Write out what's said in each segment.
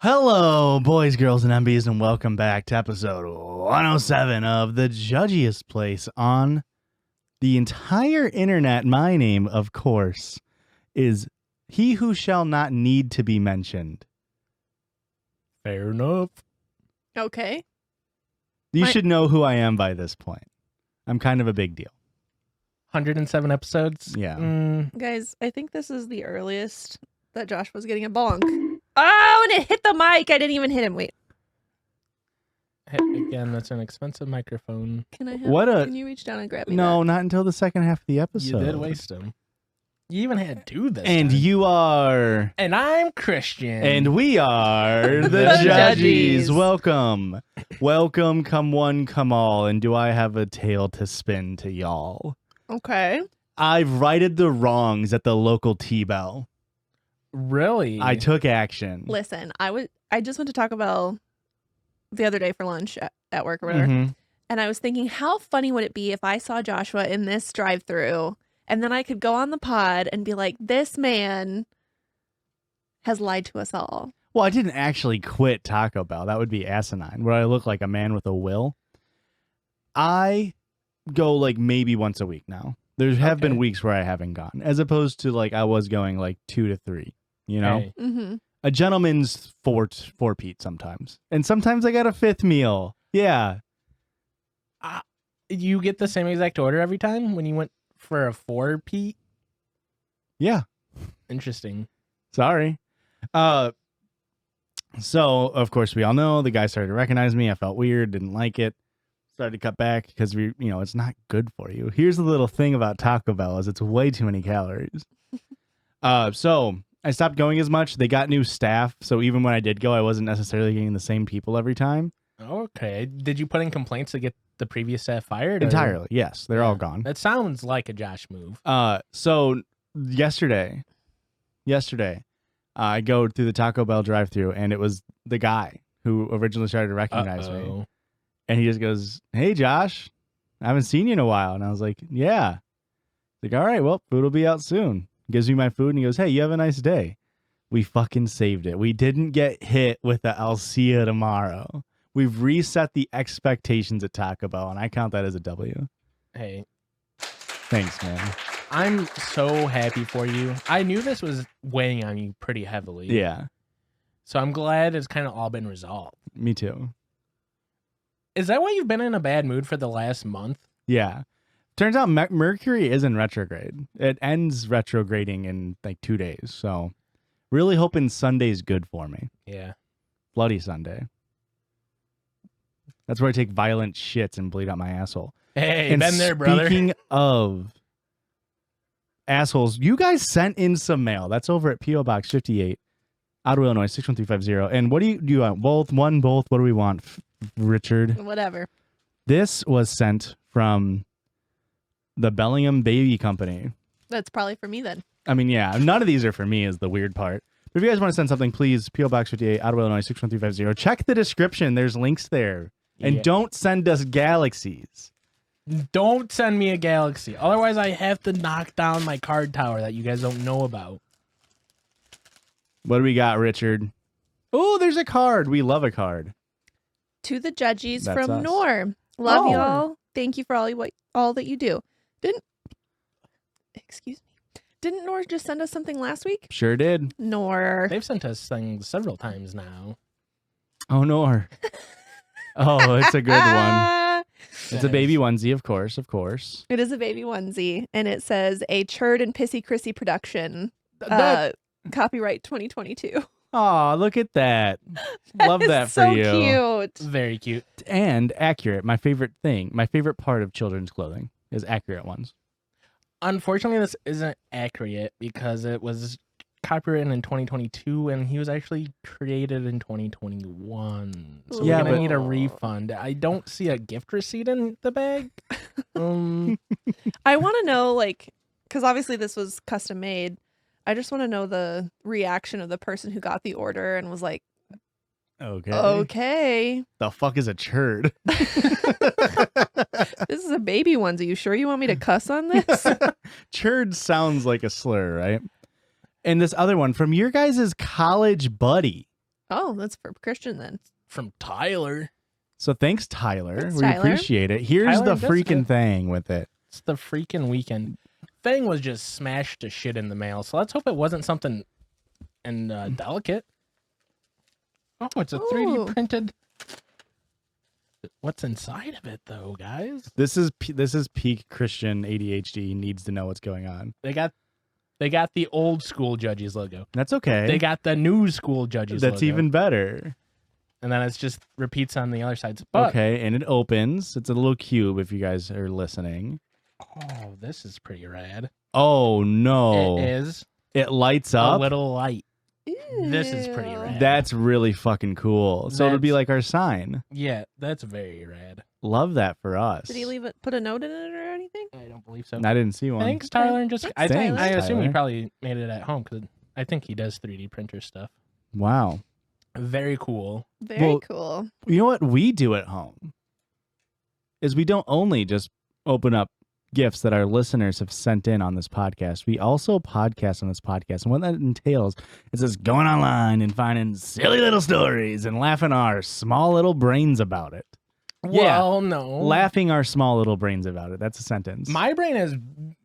Hello, boys, girls, and MBs, and welcome back to episode 107 of the Judgiest place on the entire internet. My name, of course, is He Who Shall Not Need to Be Mentioned. Fair enough. Okay. You should know who I am by this point. I'm kind of a big deal. 107 episodes? Yeah. Guys, I think this is the earliest that Josh was getting a bonk. Oh, and it hit the mic. I didn't even hit him. Wait. Again, that's an expensive microphone. Can I have Can you reach down and grab me No, that? not until the second half of the episode. You did waste them. You even had two this And time. you are... And I'm Christian. And we are the The Judgies. Judgies. Welcome. Welcome, come one, come all. And do I have a tale to spin to y'all? Okay. I've righted the wrongs at the local T-Bell. Really? I took action. Listen, I just went to Taco Bell the other day for lunch at work or whatever. Mhm. And I was thinking, how funny would it be if I saw Joshua in this drive-thru and then I could go on the pod and be like, this man has lied to us all. Well, I didn't actually quit Taco Bell. That would be asinine. Where I look like a man with a will. I go like maybe once a week now. There have been Okay. weeks where I haven't gone, as opposed to like I was going like 2 to 3. You know, Hey, Mm-hmm. a gentleman's four-peat sometimes, and sometimes I got a fifth meal. Yeah, you get the same exact order every time when you went for a 4-peat? yeah. Interesting. Sorry. So of course we all know the guy started to recognize me. I felt weird, didn't like it. Started to cut back because it's not good for you. Here's the little thing about Taco Bell is it's way too many calories. So I stopped going as much. They got new staff, so even when I did go, I wasn't necessarily getting the same people every time. Okay. Did you put in complaints to get the previous staff fired? or- Entirely, yes, they're all gone. That sounds like a Josh move. So yesterday, I go through the Taco Bell drive-thru, and it was the guy who originally started to recognize me. Uh-oh. And he just goes, "Hey, Josh, I haven't seen you in a while." And I was like, "Yeah." He's like, "All right, well, food will be out soon." Gives me my food, and he goes, "Hey, you have a nice day." We fucking saved it. We didn't get hit with the "I'll see you tomorrow." We've reset the expectations at Taco Bell, and I count that as a W. Hey, Thanks, man. I'm so happy for you. I knew this was weighing on you pretty heavily. Yeah, So I'm glad it's kind of all been resolved. me too. Is that why you've been in a bad mood for the last month? Yeah. Turns out Mercury is in retrograde. It ends retrograding in like 2 days. So really hoping Sunday's good for me. Yeah. Bloody Sunday. That's where I take violent shits and bleed out my asshole. Hey, And been there, brother. Speaking of assholes, you guys sent in some mail. That's over at P.O. Box 58, Ottawa, Illinois, 61350. And what do you want? Both? One, both? What do we want, Richard? Whatever. This was sent from the Bellingham Baby Company. That's probably for me then. I mean, yeah, none of these are for me is the weird part. But if you guys want to send something, please, P.O. Box 58, Ottawa, Illinois, 61350. Check the description. There's links there. And Yeah. don't send us galaxies. Don't send me a galaxy. Otherwise, I have to knock down my card tower that you guys don't know about. What do we got, Richard? Oh, there's a card. We love a card. To the Judgies That's from us. Norm. Love Oh. y'all. Thank you for all that you do. Excuse me. Didn't Nor just send us something last week? Sure did. Nor. They've sent us things several times now. Oh, no. Oh, it's a good one. Ah! It's a baby onesie, of course. It is a baby onesie, and it says a Churd and Pissy Chrissy production. Copyright 2022. Oh, look at that. Love is that for so you. cute. Very cute. And accurate. My favorite part of children's clothing is accurate ones. Unfortunately, this isn't accurate because it was copywritten in 2022 and he was actually created in 2021. So Yeah, we're gonna but- need a refund. I don't see a gift receipt in the bag. I want to know, because obviously this was custom made. I just want to know the reaction of the person who got the order and was like, okay, The fuck is a churd? this is a baby onesie. Are you sure you want me to cuss on this? Churd sounds like a slur, right? And this other one from your guys' college buddy. Oh, that's for Christian then. From Tyler. So thanks, Tyler. Thanks, We Tyler. appreciate it. Here's Tyler, the that's freaking good. thing with it. It's the freaking weekend. Thing was just smashed to shit in the mail. So let's hope it wasn't something delicate. Oh, it's a 3D Ooh. printed. What's inside of it, though, guys? This is peak Christian ADHD. Needs to know what's going on. They got the old school Judgies logo. That's okay. They got the new school Judgies logo. That's even better. And then it's just repeats on the other sides. But, Okay, and it opens. It's a little cube if you guys are listening. oh, this is pretty rad. Oh no. It is It lights a up. little light. This is pretty Ew. rad. That's really fucking cool. So it'll be That's- like our sign. Yeah, that's very rad. Love that for us. Did he leave it? Put a note in it or anything? I don't believe so. I didn't see one. Thanks, Tyler. And just I, Thanks, I Tyler. assume he Tyler. probably made it at home because I think he does 3D printer stuff. Wow. Very cool. Very Well- cool. You know what we do at home is we don't only just open up gifts that our listeners have sent in on this podcast. We also podcast on this podcast. And what that entails is just going online and finding silly little stories and laughing our small little brains about it. Yeah. Well, no. Laughing our small little brains about it. That's a sentence. My brain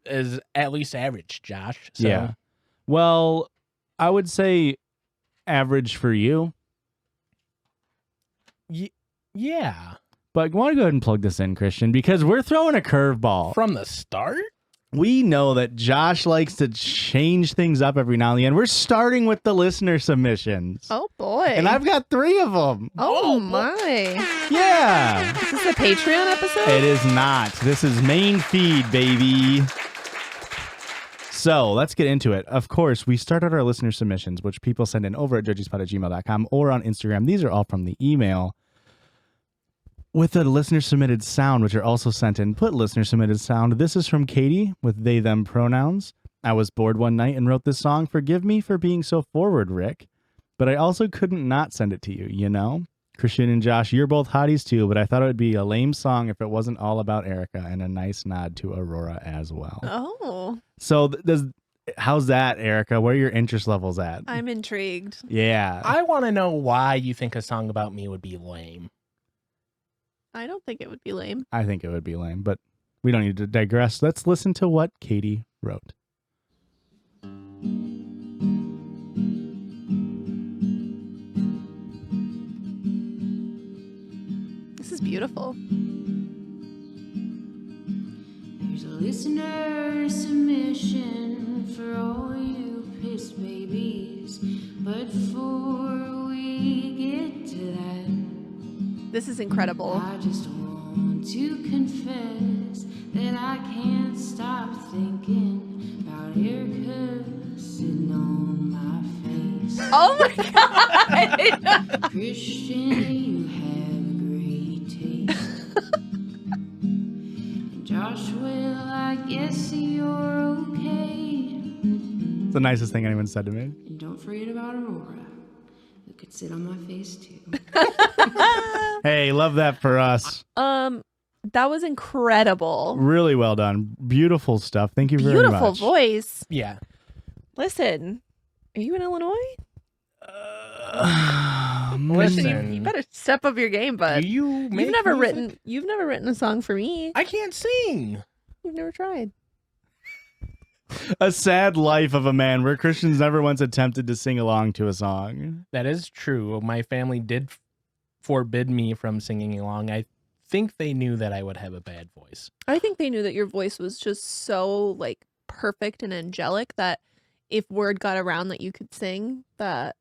is at least average, Josh. So Yeah. Well, I would say average for you. yeah. But I want to go ahead and plug this in, Christian, because we're throwing a curveball. From the start? We know that Josh likes to change things up every now and then. We're starting with the listener submissions. Oh boy. And I've got 3 of them. Oh my. Yeah. Is this a Patreon episode? It is not. This is main feed, baby. So let's get into it. Of course, we start out our listener submissions, which people send in over at judgiespot@gmail.com or on Instagram. These are all from the email. With the listener submitted sound, which are also sent in, put listener submitted sound. This is from Katie with they, them pronouns. I was bored one night and wrote this song. Forgive me for being so forward, Rick. But I also couldn't not send it to you, you know? Christian and Josh, you're both hotties too, but I thought it would be a lame song if it wasn't all about Erica, and a nice nod to Aurora as well. Oh, So how's that, Erica? Where are your interest levels at? I'm intrigued. Yeah. I want to know why you think a song about me would be lame. I don't think it would be lame. I think it would be lame, but we don't need to digress. Let's listen to what Katie wrote. This is beautiful. There's a listener submission for all you piss babies. But before we get to that, This is incredible. I just want to confess that I can't stop thinking about Erica sitting on my face. Oh my god! Christian, you have great taste. And Josh, well, I guess you're okay. It's the nicest thing anyone said to me. And don't forget about Aurora, who could sit on my face too. Hey, love that for us. That was incredible. Really well done. Beautiful stuff. Thank you very Beautiful much. voice. Yeah. Listen, are you in Illinois? Listen. You better step up your game, bud. Do you make You've never music? written a song for me. I can't sing. You've never tried. A sad life of a man where Christian's never once attempted to sing along to a song. That is true. My family did forbid me from singing along. I think they knew that I would have a bad voice. I think they knew that your voice was just so like perfect and angelic that if word got around that you could sing, that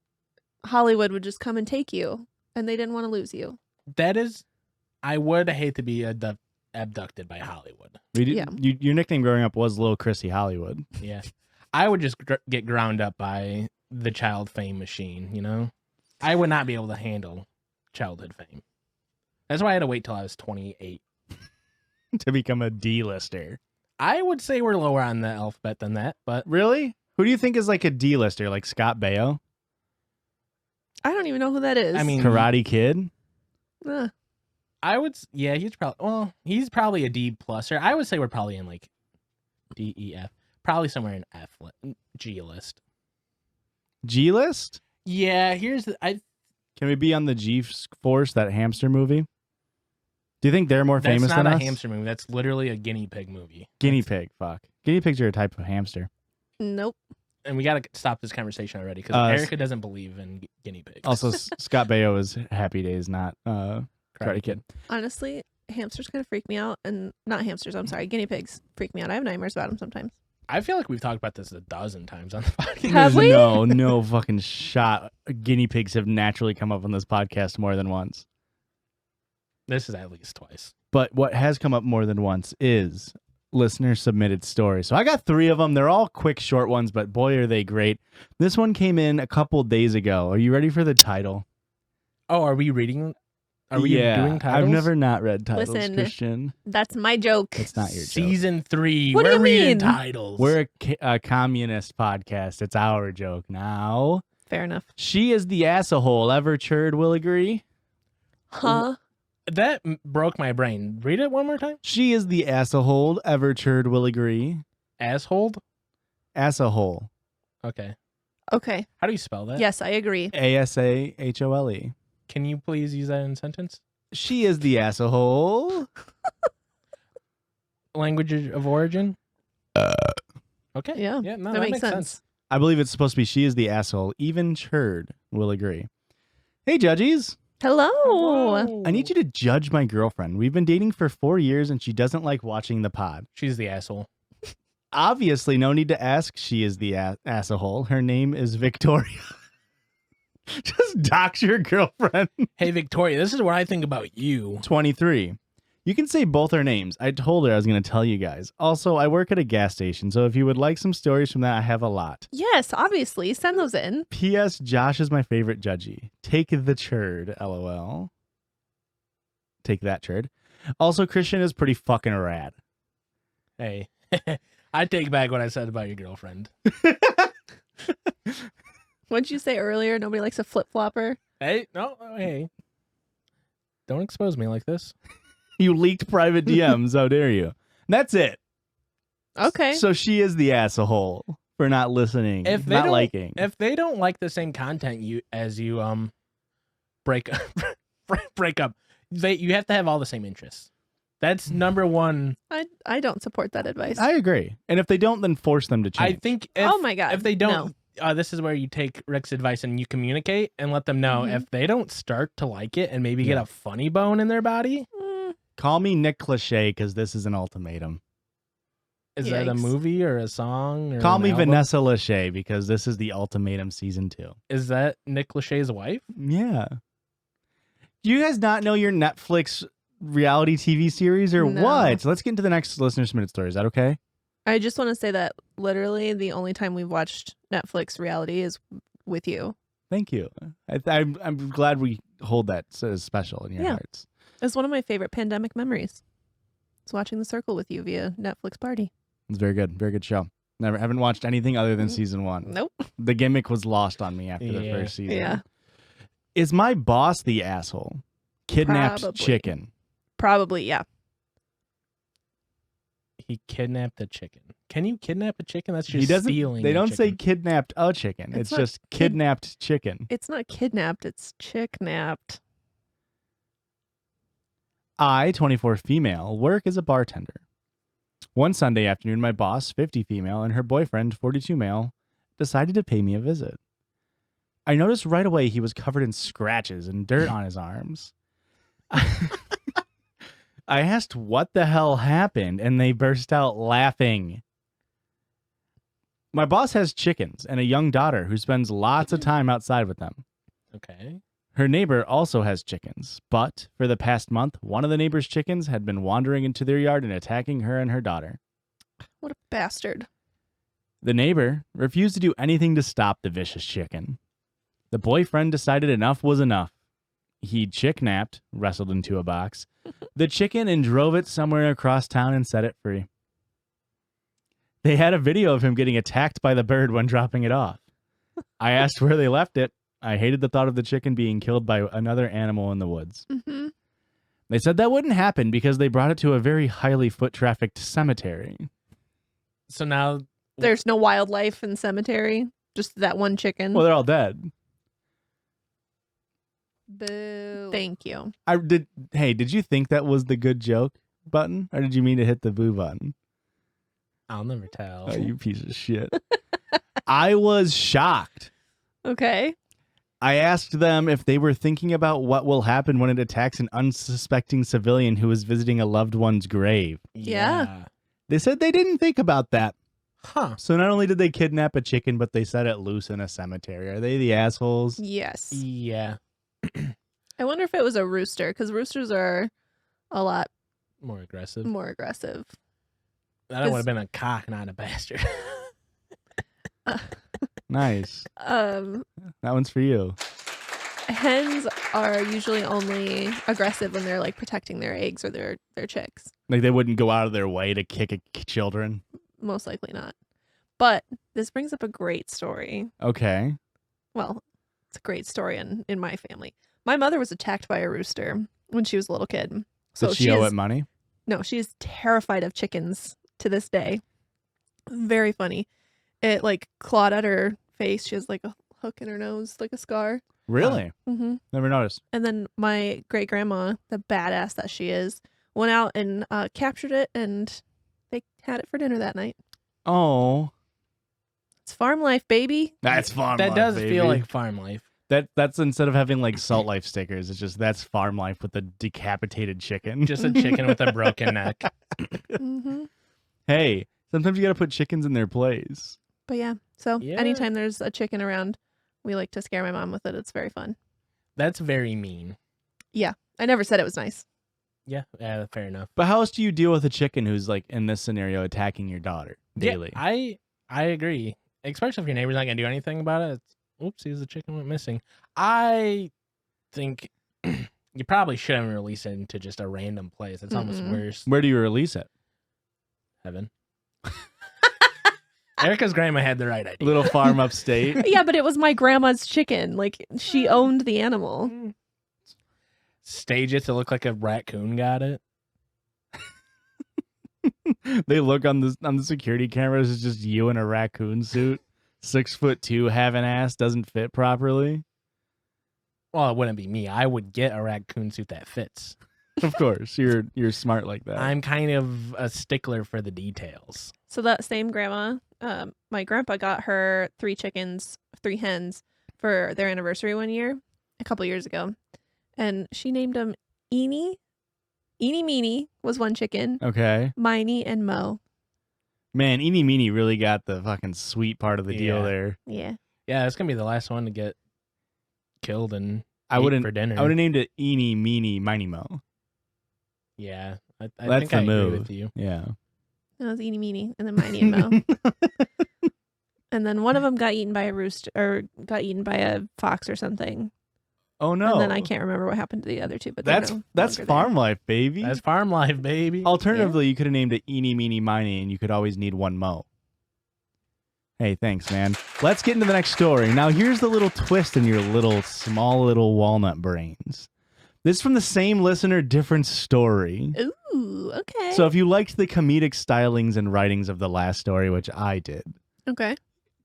Hollywood would just come and take you, and they didn't want to lose you. That is, I would hate to be abducted by Hollywood. Yeah. Your nickname growing up was Little Chrissy Hollywood. Yeah. I would just get ground up by the child fame machine, you know? I would not be able to handle childhood fame. That's why I had to wait till I was 28. To become a D-lister. I would say we're lower on the alphabet than that, but Really? Who do you think is like a D-lister? Like Scott Baio? I don't even know who that is. I mean, Karate Kid? Ugh. I would, yeah, he's probably a D pluser. I would say we're probably in like D, E, F, probably somewhere in G list. G-list? Yeah, Can we be on the G-Force, that hamster movie? Do you think they're more famous That's than not a us? hamster movie. That's literally a guinea pig movie. Guinea pig, fuck. Guinea pigs are a type of hamster. Nope. And we got to stop this conversation already because Erica doesn't believe in guinea pigs. Also, Scott Baio is Happy Days, not Karate Kid. Honestly, hamsters kind of freak me out. And not hamsters, I'm sorry. Guinea pigs freak me out. I have nightmares about them sometimes. I feel like we've talked about this 1,000 times on the podcast. Have There's we? no fucking shot. Guinea pigs have naturally come up on this podcast more than once. This is at least twice. But what has come up more than once is listener submitted stories. So I got 3 of them. They're all quick, short ones, but boy, are they great. This one came in a couple days ago. Are you ready for the title? Oh, are we reading? Are we yeah, doing titles? I've never not read titles, Listen, Christian. That's my joke. It's not your joke. Season 3. What do We're you reading mean? titles. We're a communist podcast. It's our joke now. Fair enough. She is the asshole. Ever churd will agree. Huh? That broke my brain. Read it one more time. She is the asshole. Ever churd will agree. Asshole. Asshole. Okay. Okay. How do you spell that? Yes, I agree. ASAHOLE. Can you please use that in a sentence? She is the asshole. Language of origin. Okay. Yeah, Yeah. No, that makes sense. I believe it's supposed to be she is the asshole. Even churd will agree. Hey, Judgies. Hello. I need you to judge my girlfriend. We've been dating for 4 years and she doesn't like watching the pod. She's the asshole. Obviously, no need to ask. She is the asshole. Her name is Victoria. Just dox your girlfriend. Hey, Victoria, this is what I think about you. 23. You can say both our names. I told her I was going to tell you guys. Also, I work at a gas station, so if you would like some stories from that, I have a lot. Yes, obviously. Send those in. P.S. Josh is my favorite judgy. Take the churd, LOL. Take that churd. Also, Christian is pretty fucking rad. Hey, I take back what I said about your girlfriend. What'd you say earlier? Nobody likes a flip flopper. Hey, no, hey. Don't expose me like this. You leaked private DMs. How dare you? That's it. Okay. So she is the asshole for not listening, If they not don't- liking. If they don't like the same content you break break up, you have to have all the same interests. That's number one. I don't support that advice. I agree. And if they don't, then force them to change. I think if, Oh my God, if they don't, this is where you take Rick's advice and you communicate and let them know Mhm. if they don't start to like it and maybe get Yeah. a funny bone in their body. Call me Nick Cliche because this is an ultimatum. Is that a Yikes. movie or a song? Or Call an me album? Vanessa Lachey because this is the ultimatum season 2. Is that Nick Lachey's wife? Yeah. Do you guys not know your Netflix reality TV series or No. what? Let's get into the next listener's minute story. Is that okay? I just want to say that literally the only time we've watched Netflix reality is with you. Thank you. I'm glad we hold that as special in your Yeah. hearts. It's one of my favorite pandemic memories. It's watching The Circle with you via Netflix party. It's very good. Very good show. Haven't watched anything other than Mm. season 1. Nope. The gimmick was lost on me after the Yeah. first season. Yeah. Is my boss the asshole? Kidnapped Probably. chicken. Probably, yeah. He kidnapped a chicken. Can you kidnap a chicken? That's He just doesn't. stealing. They a don't say chicken. kidnapped a chicken. It's not just kidnapped chicken. It's not kidnapped, it's chick-napped. I, 24 female, work as a bartender. One Sunday afternoon, my boss, 50 female, and her boyfriend, 42 male, decided to pay me a visit. I noticed right away he was covered in scratches and dirt on his arms. I asked what the hell happened, and they burst out laughing. My boss has chickens and a young daughter who spends lots of time outside with them. Okay. Her neighbor also has chickens, but for the past month, one of the neighbor's chickens had been wandering into their yard and attacking her and her daughter. What a bastard. The neighbor refused to do anything to stop the vicious chicken. The boyfriend decided enough was enough. He chick-napped, wrestled into a box, the chicken and drove it somewhere across town and set it free. They had a video of him getting attacked by the bird when dropping it off. I asked where they left it. I hated the thought of the chicken being killed by another animal in the woods. Mm-hmm. They said that wouldn't happen because they brought it to a very highly foot-trafficked cemetery. So now There's no wildlife in cemetery, just that one chicken. Well, they're all dead. Boo. Thank you. Did you think that was the good joke button, or did you mean to hit the boo button? I'll never tell. Oh, you piece of shit. I was shocked. Okay. I asked them if they were thinking about what will happen when it attacks an unsuspecting civilian who is visiting a loved one's grave. Yeah. They said they didn't think about that. Huh. So not only did they kidnap a chicken, but they set it loose in a cemetery. Are they the assholes? Yes. Yeah. I wonder if it was a rooster, because roosters are a lot More aggressive. more aggressive. That would have been a cock, not a bastard. Nice. Um, That one's for you. hens are usually only aggressive when they're like protecting their eggs or their chicks. Like they wouldn't go out of their way to kick children. Most likely not. But this brings up a great story. Okay. Well, it's a great story in my family. My mother was attacked by a rooster when she was a little kid. So Did she owe it money? No, she is terrified of chickens to this day. Very funny. It like clawed at her face. She has like a hook in her nose, like a scar. Really? Mm-hmm. Never noticed. And then my great grandma, the badass that she is, went out and captured it, and they had it for dinner that night. Oh. It's farm life, baby. That's farm That life, does baby. feel like farm life. That's instead of having like salt life stickers, it's just that's farm life with a decapitated chicken. Just a chicken with a broken neck. Mm-hmm. Hey, sometimes you gotta put chickens in their place. But yeah, so Yeah. anytime there's a chicken around, we like to scare my mom with it. It's very fun. That's very mean. I never said it was nice. Yeah, fair enough. But how else do you deal with a chicken who's like in this scenario attacking your daughter daily? Yeah, I agree. Especially if your neighbor's not gonna do anything about it. Oopsies, the chicken went missing. I think you probably shouldn't release it into just a random place. It's almost Mm-mm. worse. Where do you release it? Heaven. Erica's grandma had the right idea. Little farm upstate. Yeah, but it was my grandma's chicken. Like she owned the animal. Stage it to look like a raccoon got it. They look on the security cameras. It's just you in a raccoon suit, 6'2", having ass, doesn't fit properly. Well, it wouldn't be me. I would get a raccoon suit that fits. Of course, you're smart like that. I'm kind of a stickler for the details. So that same grandma, my grandpa got her 3 hens for their anniversary one year, a couple years ago. And she named them Eenie. Eenie Meenie was one chicken. Okay. Miney and Mo. Man, Eenie Meenie really got the fucking sweet part of the deal Yeah. there. Yeah. Yeah, it's gonna be the last one to get killed and I eat wouldn't. for dinner. I would have named it Eenie Meenie Miney Mo. Yeah, I That's think the I move. agree with you. Yeah. That was Eenie Meenie, and then Miney and Mo. And then one of them got eaten by a rooster, or got eaten by a fox or something. Oh no. And then I can't remember what happened to the other 2. But That's they're no that's longer farm life, baby. That's farm life, baby. Alternatively, you could have named it Eenie Meenie Miney, and you could always need one Mo. Hey, thanks, man. Let's get into the next story. Now, here's the little twist in your small little walnut brains. This is from the same listener, different story. there. Ooh, okay. So if you liked the comedic stylings and writings of the last story, which I did, okay.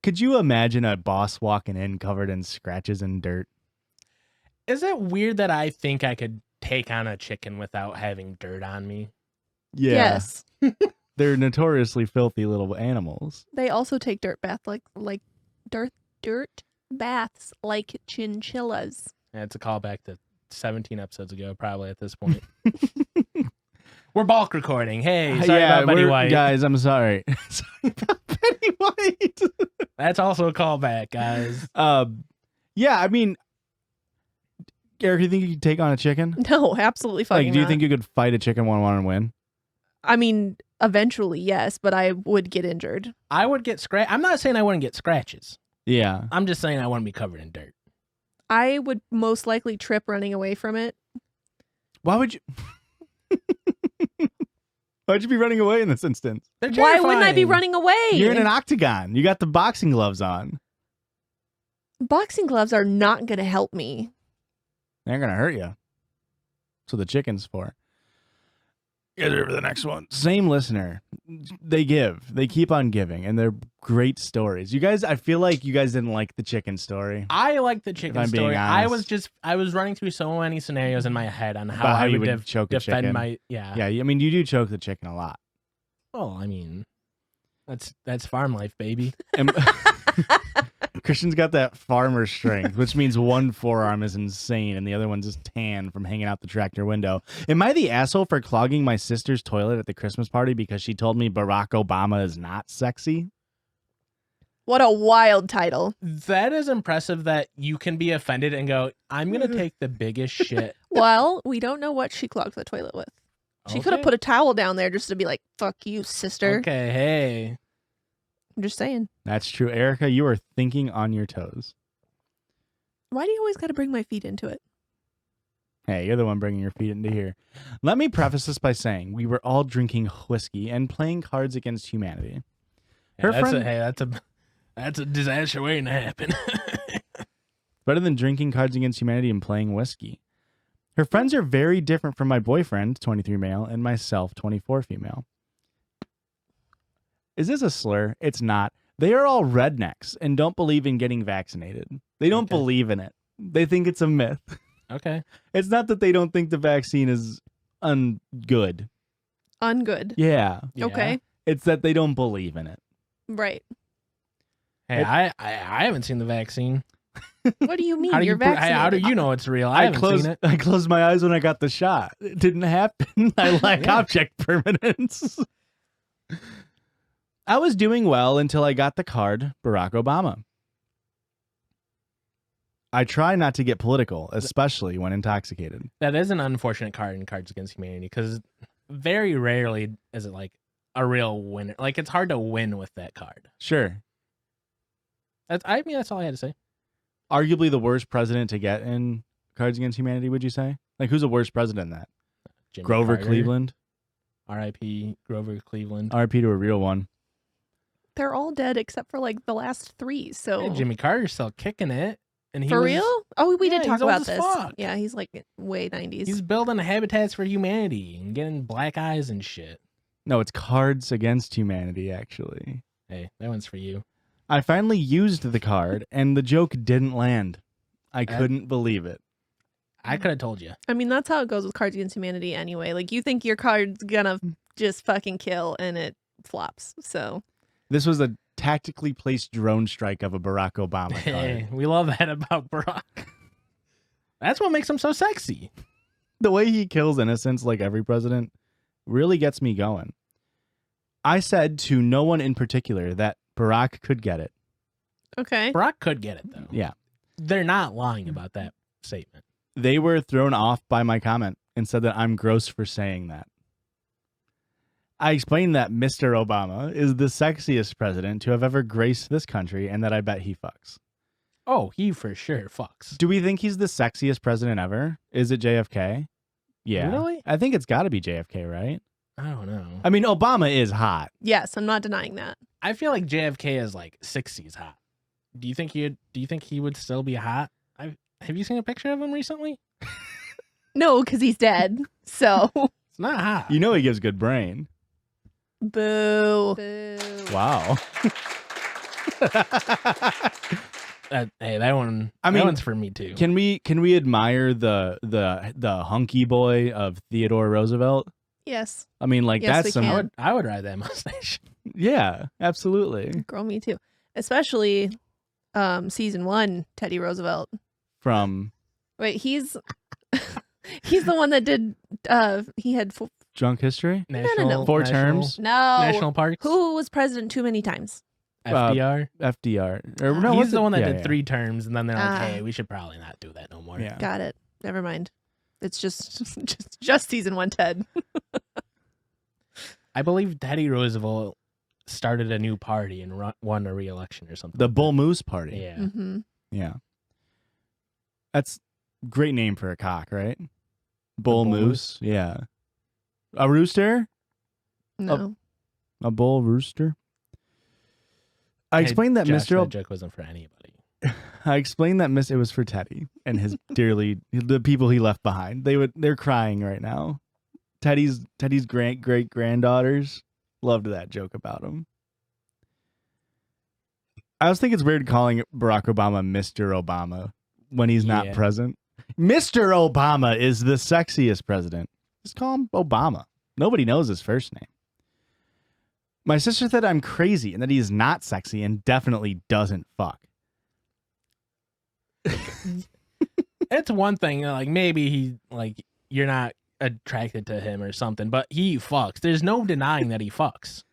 could you imagine a boss walking in covered in scratches and dirt? Is it weird that I think I could take on a chicken without having dirt on me? Yeah. Yes. They're notoriously filthy little animals. They also take dirt baths like chinchillas. Yeah, it's a callback to 17 episodes ago, probably at this point. We're bulk recording. Hey, sorry about Betty White. Guys, I'm sorry. Sorry about Betty White. That's also a callback, guys. Yeah, I mean, Eric, you think you could take on a chicken? No, absolutely fucking Like, do you not. think you could fight a chicken one-on-one and win? I mean, eventually, yes, but I would get injured. I would get I'm not saying I wouldn't get scratches. Yeah. I'm just saying I wouldn't be covered in dirt. I would most likely trip running away from it. Why would you? Why'd you be running away in this instance? They're Why wouldn't I be terrifying. running away? You're in an octagon. You got the boxing gloves on. Boxing gloves are not going to help me. They're gonna hurt you. That's what the chicken's for. You guys ready for the next one? Same listener. they give. They keep on giving, and they're great stories. You guys, I feel like you guys didn't like the chicken story. I like the chicken I'm being story. honest. I was running through so many scenarios in my head on how About I you would choke a defend chicken. my yeah. Yeah, I mean, you do choke the chicken a lot. Well, I mean, that's farm life, baby. And Christian's got that farmer strength, which means one forearm is insane and the other one's just tan from hanging out the tractor window. Am I the asshole for clogging my sister's toilet at the Christmas party because she told me Barack Obama is not sexy? What a wild title. That is impressive that you can be offended and go, I'm gonna take the biggest shit. Well, we don't know what she clogged the toilet with. She could have Okay. put a towel down there just to be like, fuck you, sister. Okay, hey. I'm just saying. That's true. Erica, you are thinking on your toes. Why do you always got to bring my feet into it? Hey, you're the one bringing your feet into here. Let me preface this by saying we were all drinking whiskey and playing Cards Against Humanity. Her friend- That's a disaster waiting to happen. Better than drinking Cards Against Humanity and playing whiskey. Her friends are very different from my boyfriend, 23 male, and myself, 24 female. Is this a slur? It's not. They are all rednecks and don't believe in getting vaccinated. They don't Okay. believe in it. They think it's a myth. Okay. It's not that they don't think the vaccine is ungood. Ungood. Yeah. Yeah. Okay. It's that they don't believe in it. Right. Hey, I haven't seen the vaccine. What do you mean? How do You're you how do vaccinated. you know it's real? I haven't seen it. I closed my eyes when I got the shot. It didn't happen. I lack Yeah. object permanence. I was doing well until I got the card Barack Obama. I try not to get political, especially when intoxicated. That is an unfortunate card in Cards Against Humanity because very rarely is it like a real winner. Like it's hard to win with that card. Sure. That's all I had to say. Arguably the worst president to get in Cards Against Humanity, would you say? Like, who's the worst president in that? Jimmy Grover Carter, Cleveland? R.I.P. Grover Cleveland. RP to a real one. They're all dead except for like the last three. So Hey, Jimmy Carter's still kicking it. And he for was- real? Oh, we Yeah, did talk he's old about as this. fuck. Yeah, he's like way 90s. He's building habitats for humanity and getting black eyes and shit. No, it's Cards Against Humanity, actually. Hey, that one's for you. I finally used the card, and the joke didn't land. I couldn't believe it. I could have told you. I mean, that's how it goes with Cards Against Humanity anyway. Like, you think your card's gonna just fucking kill, and it flops. So, This was a tactically placed drone strike of a Barack Obama Hey, card. we love that about Barack. That's what makes him so sexy. The way he kills innocents, like every president, really gets me going. I said to no one in particular that Barack could get it. okay. Barack could get it, though. Yeah. They're not lying about that statement. They were thrown off by my comment and said that I'm gross for saying that. I explained that Mr. Obama is the sexiest president to have ever graced this country and that I bet he fucks. Oh, he for sure fucks. Do we think he's the sexiest president ever? Is it JFK? Yeah. Really? I think it's got to be JFK, right? I don't know. I mean, Obama is hot. Yes, I'm not denying that. I feel like JFK is like 60s hot. Do you think he would still be hot? Have you seen a picture of him recently? No, because he's dead. So, It's not hot. You know he gives good brain. boo. Wow. Hey, that one. I mean, that one's for me too. Can we admire the hunky boy of Theodore Roosevelt? Yes. I mean, like Yes, that's we some. can. I would ride that mustache. Yeah, absolutely. Girl, me too. Especially season 1, Teddy Roosevelt. From Wait, he's the one that did he had Drunk History. National, Four national- terms. no National parks. who was president too many times. FDR. FDR. Or, no, He's what's the it? one that Yeah, did yeah. 3 terms, and then they're like, Ah. "Hey, we should probably not do that no more." Yeah. Got it. Never mind. It's just season 1, Ted. I believe Teddy Roosevelt started a new party and won a re-election or something. The like Bull that. Moose Party. Yeah. Mm-hmm. Yeah. That's great name for a cock, right? Bull bull Moose. Yeah. A rooster? No. A bull rooster? I Hey, explained that Josh, Mr. that joke wasn't for anybody. I explained that it was for Teddy and his the people he left behind. They're crying right now. Teddy's great granddaughters Loved that joke about him. I always think it's weird calling Barack Obama Mr. Obama when he's not Yeah. present. Mr. Obama is the sexiest president. Just call him Obama. Nobody knows his first name. My sister said I'm crazy and that he is not sexy and definitely doesn't fuck. It's one thing, like maybe he like you're not attracted to him or something, but he fucks. There's no denying that he fucks.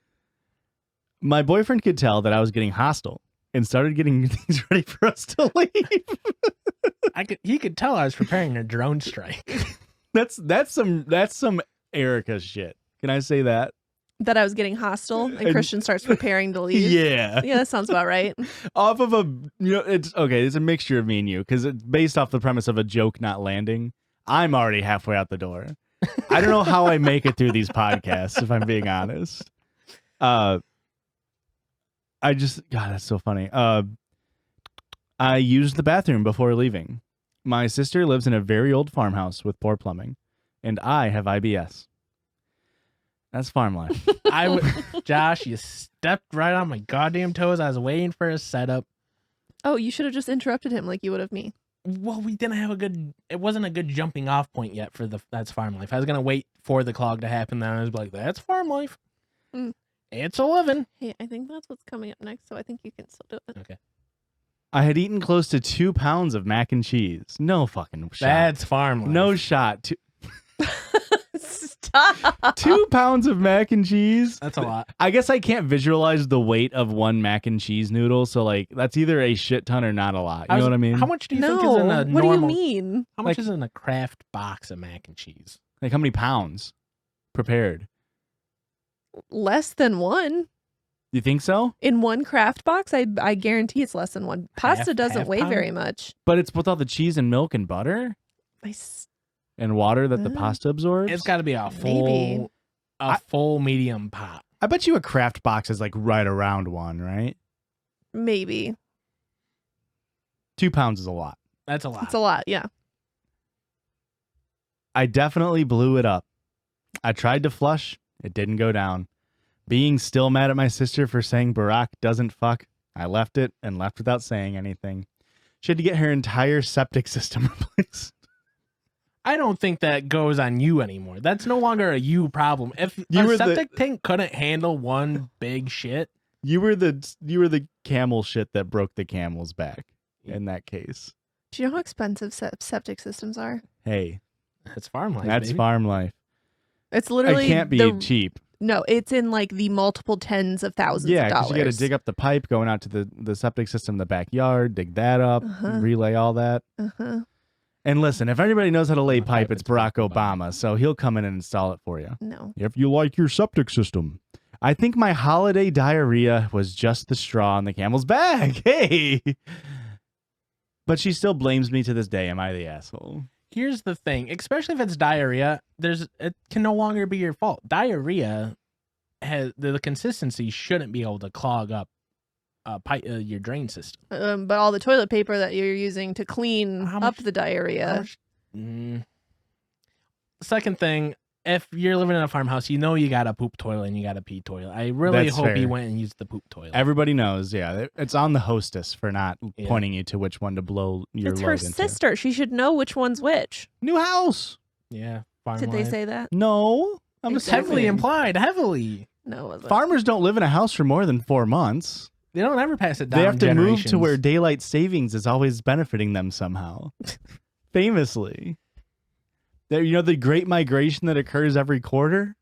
My boyfriend could tell that I was getting hostile and started getting things ready for us to leave. He could tell I was preparing a drone strike. That's some Erica shit. Can I say that? That I was getting hostile, and And- Christian starts preparing to leave. Yeah. Yeah, that sounds about right. Off of it's okay. It's a mixture of me and you because it's based off the premise of a joke not landing. I'm already halfway out the door. I don't know how I make it through these podcasts, if I'm being honest. God, that's so funny. I used the bathroom before leaving. My sister lives in a very old farmhouse with poor plumbing, and I have IBS. That's farm life. Josh, you stepped right on my goddamn toes. I was waiting for a setup. Oh, you should have just interrupted him like you would have me. Well, we didn't have it wasn't a good jumping off point yet for that's farm life. I was going to wait for the clog to happen. Then I was like, that's farm life. Mm. It's 11. Hey, I think that's what's coming up next, so I think you can still do it. Okay. I had eaten close to 2 pounds of mac and cheese. No fucking shot. That's farm life. No shot. Stop. 2 pounds of mac and cheese. That's a lot. I guess I can't visualize the weight of one mac and cheese noodle, so like that's either a shit ton or not a lot. You know what I mean? How much do you No, think is in a what normal? do you mean? How much Like- is in a Kraft box of mac and cheese? Like how many pounds prepared? Less than one. You think so? In one craft box, I guarantee it's less than one. Pasta doesn't half weigh pound? very much. But it's with all the cheese and milk and butter and water that the Uh, pasta absorbs. It's got to be a full, Maybe. full medium pot. I bet you a craft box is like right around one, right? Maybe. 2 pounds is a lot. That's a lot. It's a lot, yeah. I definitely blew it up. I tried to flush. It didn't go down. Being still mad at my sister for saying Barack doesn't fuck, I left it and left without saying anything. She had to get her entire septic system replaced. I don't think that goes on you anymore. That's no longer a you problem. If You were a the- septic tank couldn't handle one big shit, You were the camel shit that broke the camel's back in that case. Do you know how expensive septic systems are? Hey, that's farm life. that's baby. farm life. It's literally It can't be cheap. No, it's in like the multiple tens of thousands Yeah, of because dollars. you got to dig up the pipe going out to the septic system in the backyard, dig that up, Uh-huh. relay all that. Uh-huh. And listen, if anybody knows how to lay The pipe, pipe it's is Barack Barack Obama, so he'll come in and install it for you. No. If you like your septic system. I think my holiday diarrhea was just the straw on the camel's back. Hey! But she still blames me to this day. Am I the asshole? Here's the thing, especially if it's diarrhea, it can no longer be your fault. Diarrhea has the consistency shouldn't be able to clog up your drain system. But all the toilet paper that you're using to clean How up much- the diarrhea. Second thing, if you're living in a farmhouse, you know you got a poop toilet and you got a pee toilet. I really That's hope fair. he went and used the poop toilet. Everybody knows, yeah. It's on the hostess for not Yeah. pointing you to which one to blow your It's load her into. sister. She should know which one's which. New house. Yeah, farm Did they life. say that? No. I'm Exactly. Heavily assuming. implied, heavily. No, it wasn't. Farmers don't live in a house for more than 4 months. They don't ever pass it down. They have to move to where generations. daylight savings is always benefiting them somehow. Famously. There, you know the great migration that occurs every quarter?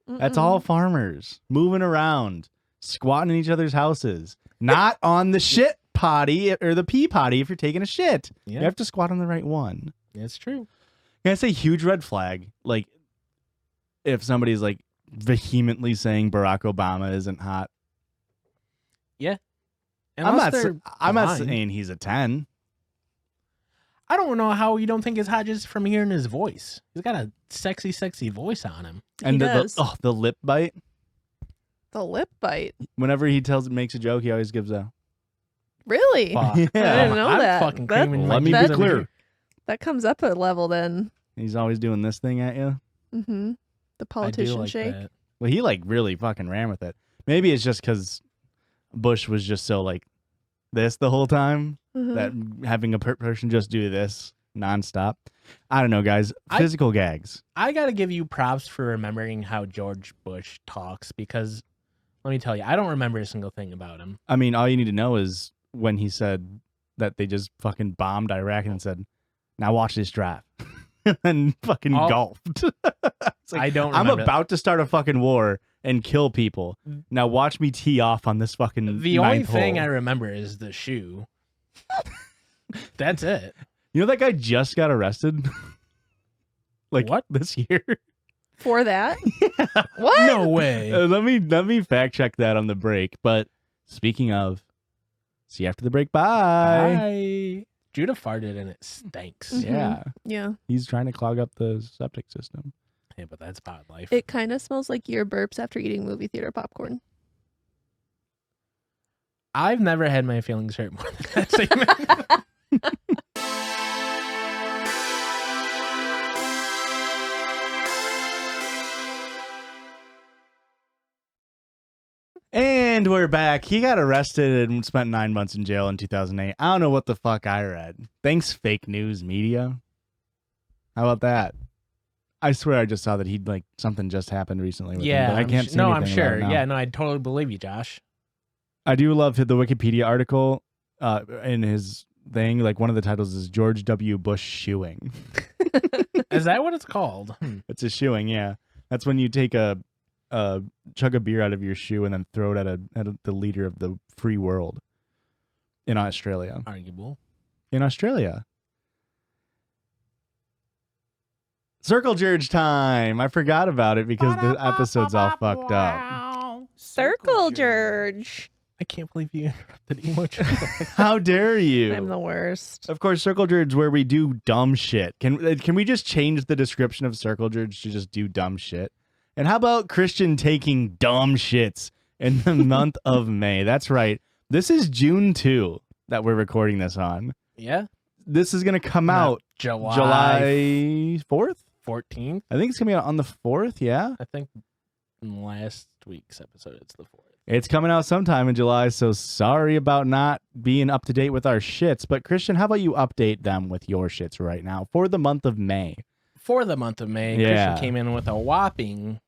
That's Mm-mm. all farmers moving around, squatting in each other's houses, not on the shit potty or the pee potty if you're taking a shit. Yeah, You have to squat on the right one. it's true. Can I say huge red flag? Like, if somebody's like vehemently saying Barack Obama isn't hot, Unless they're I'm not blind. saying he's a 10. I don't know how you don't think it's hot just from hearing his voice. He's got a sexy, sexy voice on him. And He the does. the lip bite. The lip bite. Whenever he makes a joke, he always gives a. Really? Fuck. I didn't know I'm that. fucking That- creaming Let my me be cheese that- over clear. here. That comes up a level then. He's always doing this thing at you. Mm-hmm. The I do politician like shake. that. Well, he like really fucking ran with it. Maybe it's just because Bush was just so like this the whole time that having a person just do this nonstop. I don't know, guys. Physical gags. I got to give you props for remembering how George Bush talks because let me tell you, I don't remember a single thing about him. I mean, all you need to know is when he said that they just fucking bombed Iraq and said, now watch this drive. And fucking golfed. It's like, I don't I'm remember about to start a fucking war and kill people. Now watch me tee off on this fucking The only ninth thing I hole. remember is the shoe. That's it. You know that guy just got arrested? Like What? this year? For that? Yeah. What? No way. Let me fact check that on the break. But speaking of, see you after the break. Bye. Bye. Judah farted and it stinks. Mhm. Yeah. Yeah. He's trying to clog up the septic system. Yeah, but that's bad life. It kind of smells like your burps after eating movie theater popcorn. I've never had my feelings hurt more than that segment. And we're back. He got arrested and spent 9 months in jail in 2008. I don't know what the fuck I read. Thanks, fake news media. How about that? I swear I just saw that he'd like something just happened recently with him, but I can't see no, anything I'm about sure. it now. Yeah, no, I totally believe you, Josh. I do love the Wikipedia article in his thing. Like one of the titles is George W. Bush shoeing. Is that what it's called? It's a shoeing, yeah. That's when you take a chug a beer out of your shoe and then throw it at the leader of the free world in Australia. Arguable. In Australia. Circle Jerdge time. I forgot about it because the episode's all fucked up. Circle Jerdge. I can't believe you interrupted emoji. How dare you? I'm the worst. Of course, Circle Jerdge where we do dumb shit. Can we just change the description of Circle Jerdge to just do dumb shit? And how about Christian taking dumb shits in the month of May? That's right. This is June 2 that we're recording this on. Yeah. This is going to come No, out July 4th? 14th. I think it's coming out on the 4th, yeah? I think in last week's episode it's the 4th. It's coming out sometime in July, so sorry about not being up to date with our shits. But Christian, how about you update them with your shits right now for the month of May? For the month of May, Yeah. Christian came in with a whopping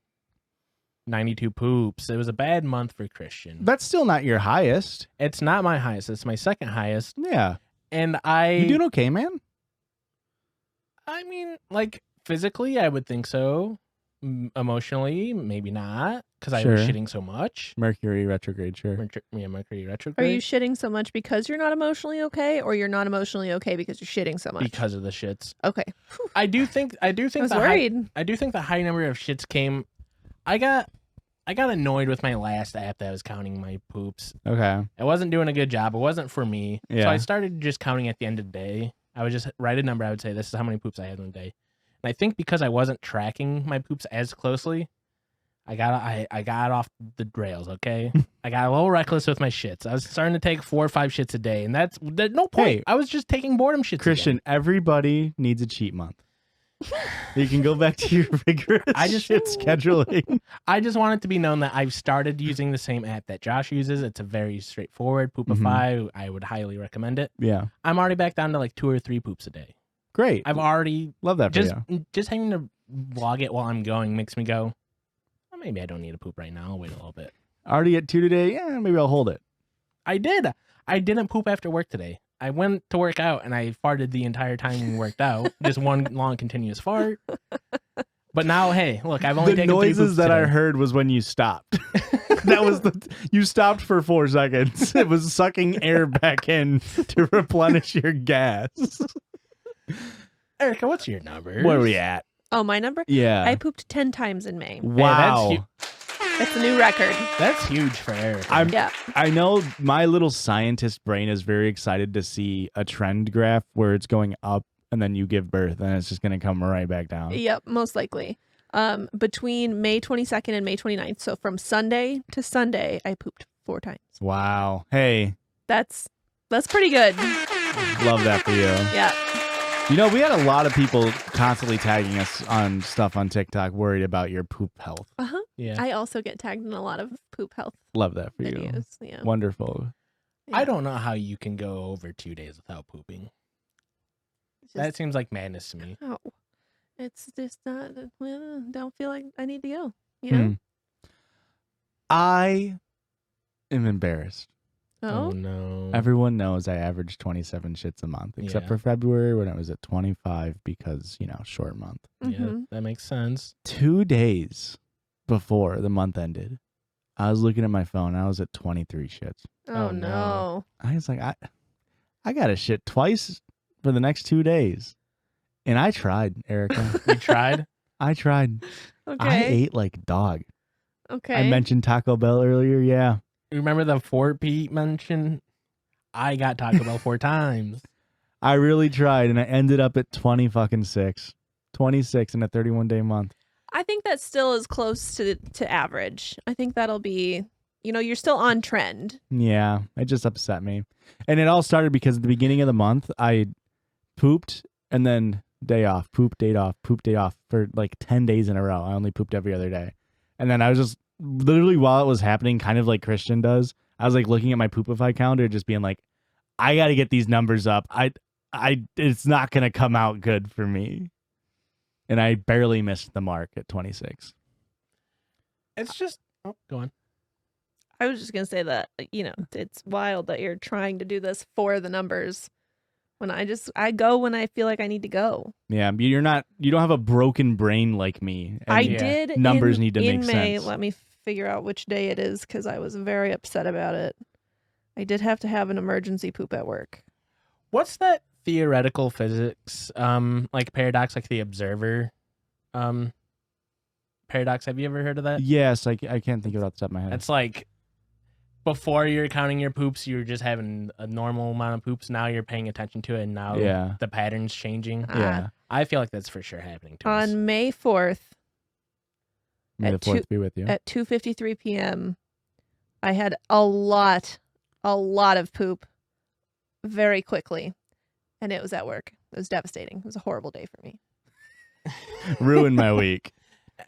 92 poops. It was a bad month for Christian. That's still not your highest. It's not my highest. It's my second highest. Yeah. And You doing okay, man? I mean, like physically, I would think so. Emotionally, maybe not, because I was Sure. shitting so much. Mercury retrograde, sure. Mercury Are retrograde. you shitting so much because you're not emotionally okay, or you're not emotionally okay because you're shitting so much? Because of the shits. Okay. I do think I was the worried. I do think the high number of shits came. I got annoyed with my last app that was counting my poops. Okay. It wasn't doing a good job. It wasn't for me. So Yeah. I started just counting at the end of the day. I would just write a number. I would say, this is how many poops I had in a day. And I think because I wasn't tracking my poops as closely, I got off the rails, okay? I got a little reckless with my shits. I was starting to take 4 or 5 shits a day, and there's no point. Hey, I was just taking boredom shits Christian, again. everybody needs a cheat month. You can go back to your rigorous shit scheduling. I just want it to be known that I've started using the same app that Josh uses. It's a very straightforward Poopify. I would highly recommend it. Yeah. I'm already back down to like 2 or 3 poops a day. Great. I've already Love that for you. just having to log it while I'm going makes me go, oh, maybe I don't need to poop right now. I'll wait a little bit. Already at 2 today? Yeah, maybe I'll hold it. I did. I didn't poop after work today. I went to work out and I farted the entire time we worked out. Just one long continuous fart. But now, hey, look, I've only The taken 3 noises poops that I today. heard was when you stopped. That was you stopped for 4 seconds. It was sucking air back in to replenish your gas. Erica, what's your number? Where are we at? Oh, my number? Yeah. I pooped 10 times in May. Wow. That's a new record. That's huge for Erica. Yeah. I know my little scientist brain is very excited to see a trend graph where it's going up and then you give birth and it's just going to come right back down. Yep, most likely. Between May 22nd and May 29th, so from Sunday to Sunday, I pooped 4 times. Wow. Hey, That's pretty good. love that for you. Yeah. You know, we had a lot of people constantly tagging us on stuff on TikTok worried about your poop health. Uh-huh. Yeah. I also get tagged in a lot of poop health Love that for you. videos. Yeah. Wonderful. I Yeah. don't know how you can go over 2 days without pooping. It's That just- seems like madness to me. oh, it's just not. Don't feel like I need to go. You Hmm. know. I am embarrassed. Oh Oh. no. Everyone knows I average 27 shits a month, except Yeah. for February when I was at 25 because, short month. Yeah, Mhm. that makes sense. 2 days before the month ended, I was looking at my phone. I was at 23 shits. Oh, Oh, no. no. I was like, I got to shit twice for the next 2 days. And I tried, Erica. You tried? I tried. Okay. I ate like a dog. Okay. I mentioned Taco Bell earlier. Yeah. Remember the 4 Pete mention? I got Taco Bell 4 times. I really tried, and I ended up at 26 in a 31-day month. I think that still is close to average. I think that'll be. You're still on trend. Yeah, it just upset me. And it all started because at the beginning of the month, I pooped and then day off, poop, day off, poop, day off for like 10 days in a row. I only pooped every other day. And then I was just literally while it was happening, kind of like Christian does, I was like looking at my Poopify calendar, just being like, I got to get these numbers up. It's not going to come out good for me. And I barely missed the mark at 26. It's just go on. I was just gonna say that it's wild that you're trying to do this for the numbers. When I go when I feel like I need to go. Yeah, you don't have a broken brain like me. I and Yeah. did. Numbers in, need to in make May, sense. Let me figure out which day it is because I was very upset about it. I did have to have an emergency poop at work. What's that theoretical physics like paradox, like the observer paradox? Have you ever heard of that? Yes, I can't think of it off the top of my head. It's like before you're counting your poops, you were just having a normal amount of poops. Now you're paying attention to it, and now Yeah. the pattern's changing. Yeah. I feel like that's for sure happening to us. On May 4th May the at 4th be with you. at 2:53 p.m., I had a lot of poop very quickly, and it was at work. It was devastating. It was a horrible day for me. Ruined my week.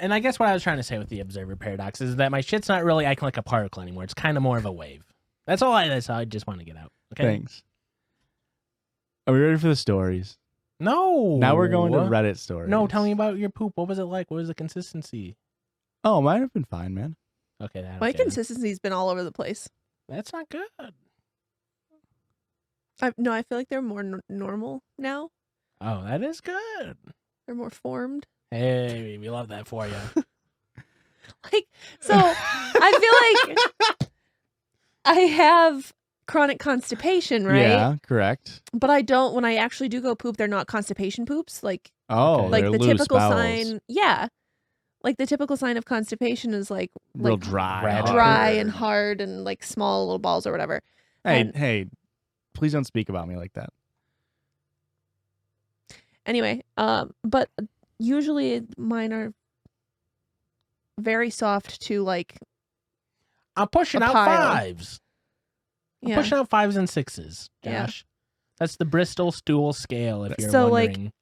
And I guess what I was trying to say with the observer paradox is that my shit's not really acting like a particle anymore. It's kind of more of a wave. That's all I just want to get out. Okay. Thanks. Are we ready for the stories? No. Now we're going to Reddit stories. No, tell me about your poop. What was it like? What was the consistency? Oh, mine have been fine, man. Okay, that My consistency's been all over the place. That's not good. I feel like they're more normal now. Oh, that is good. They're more formed. Hey, we love that for you. So I feel like I have chronic constipation, right? Yeah, correct. But I don't. When I actually do go poop, they're not constipation poops. Oh, Okay. Like they're the loose typical bowels. sign. Yeah. Like the typical sign of constipation is Real dry. red- dry hard. and hard and like small little balls or whatever. Hey, and- hey, please don't speak about me like that. Anyway, but usually mine are very soft to like I'm pushing A out pile. 5s. I'm yeah. pushing out 5s and 6s, Yeah. Josh. That's the Bristol stool scale, if you're So, like, wondering.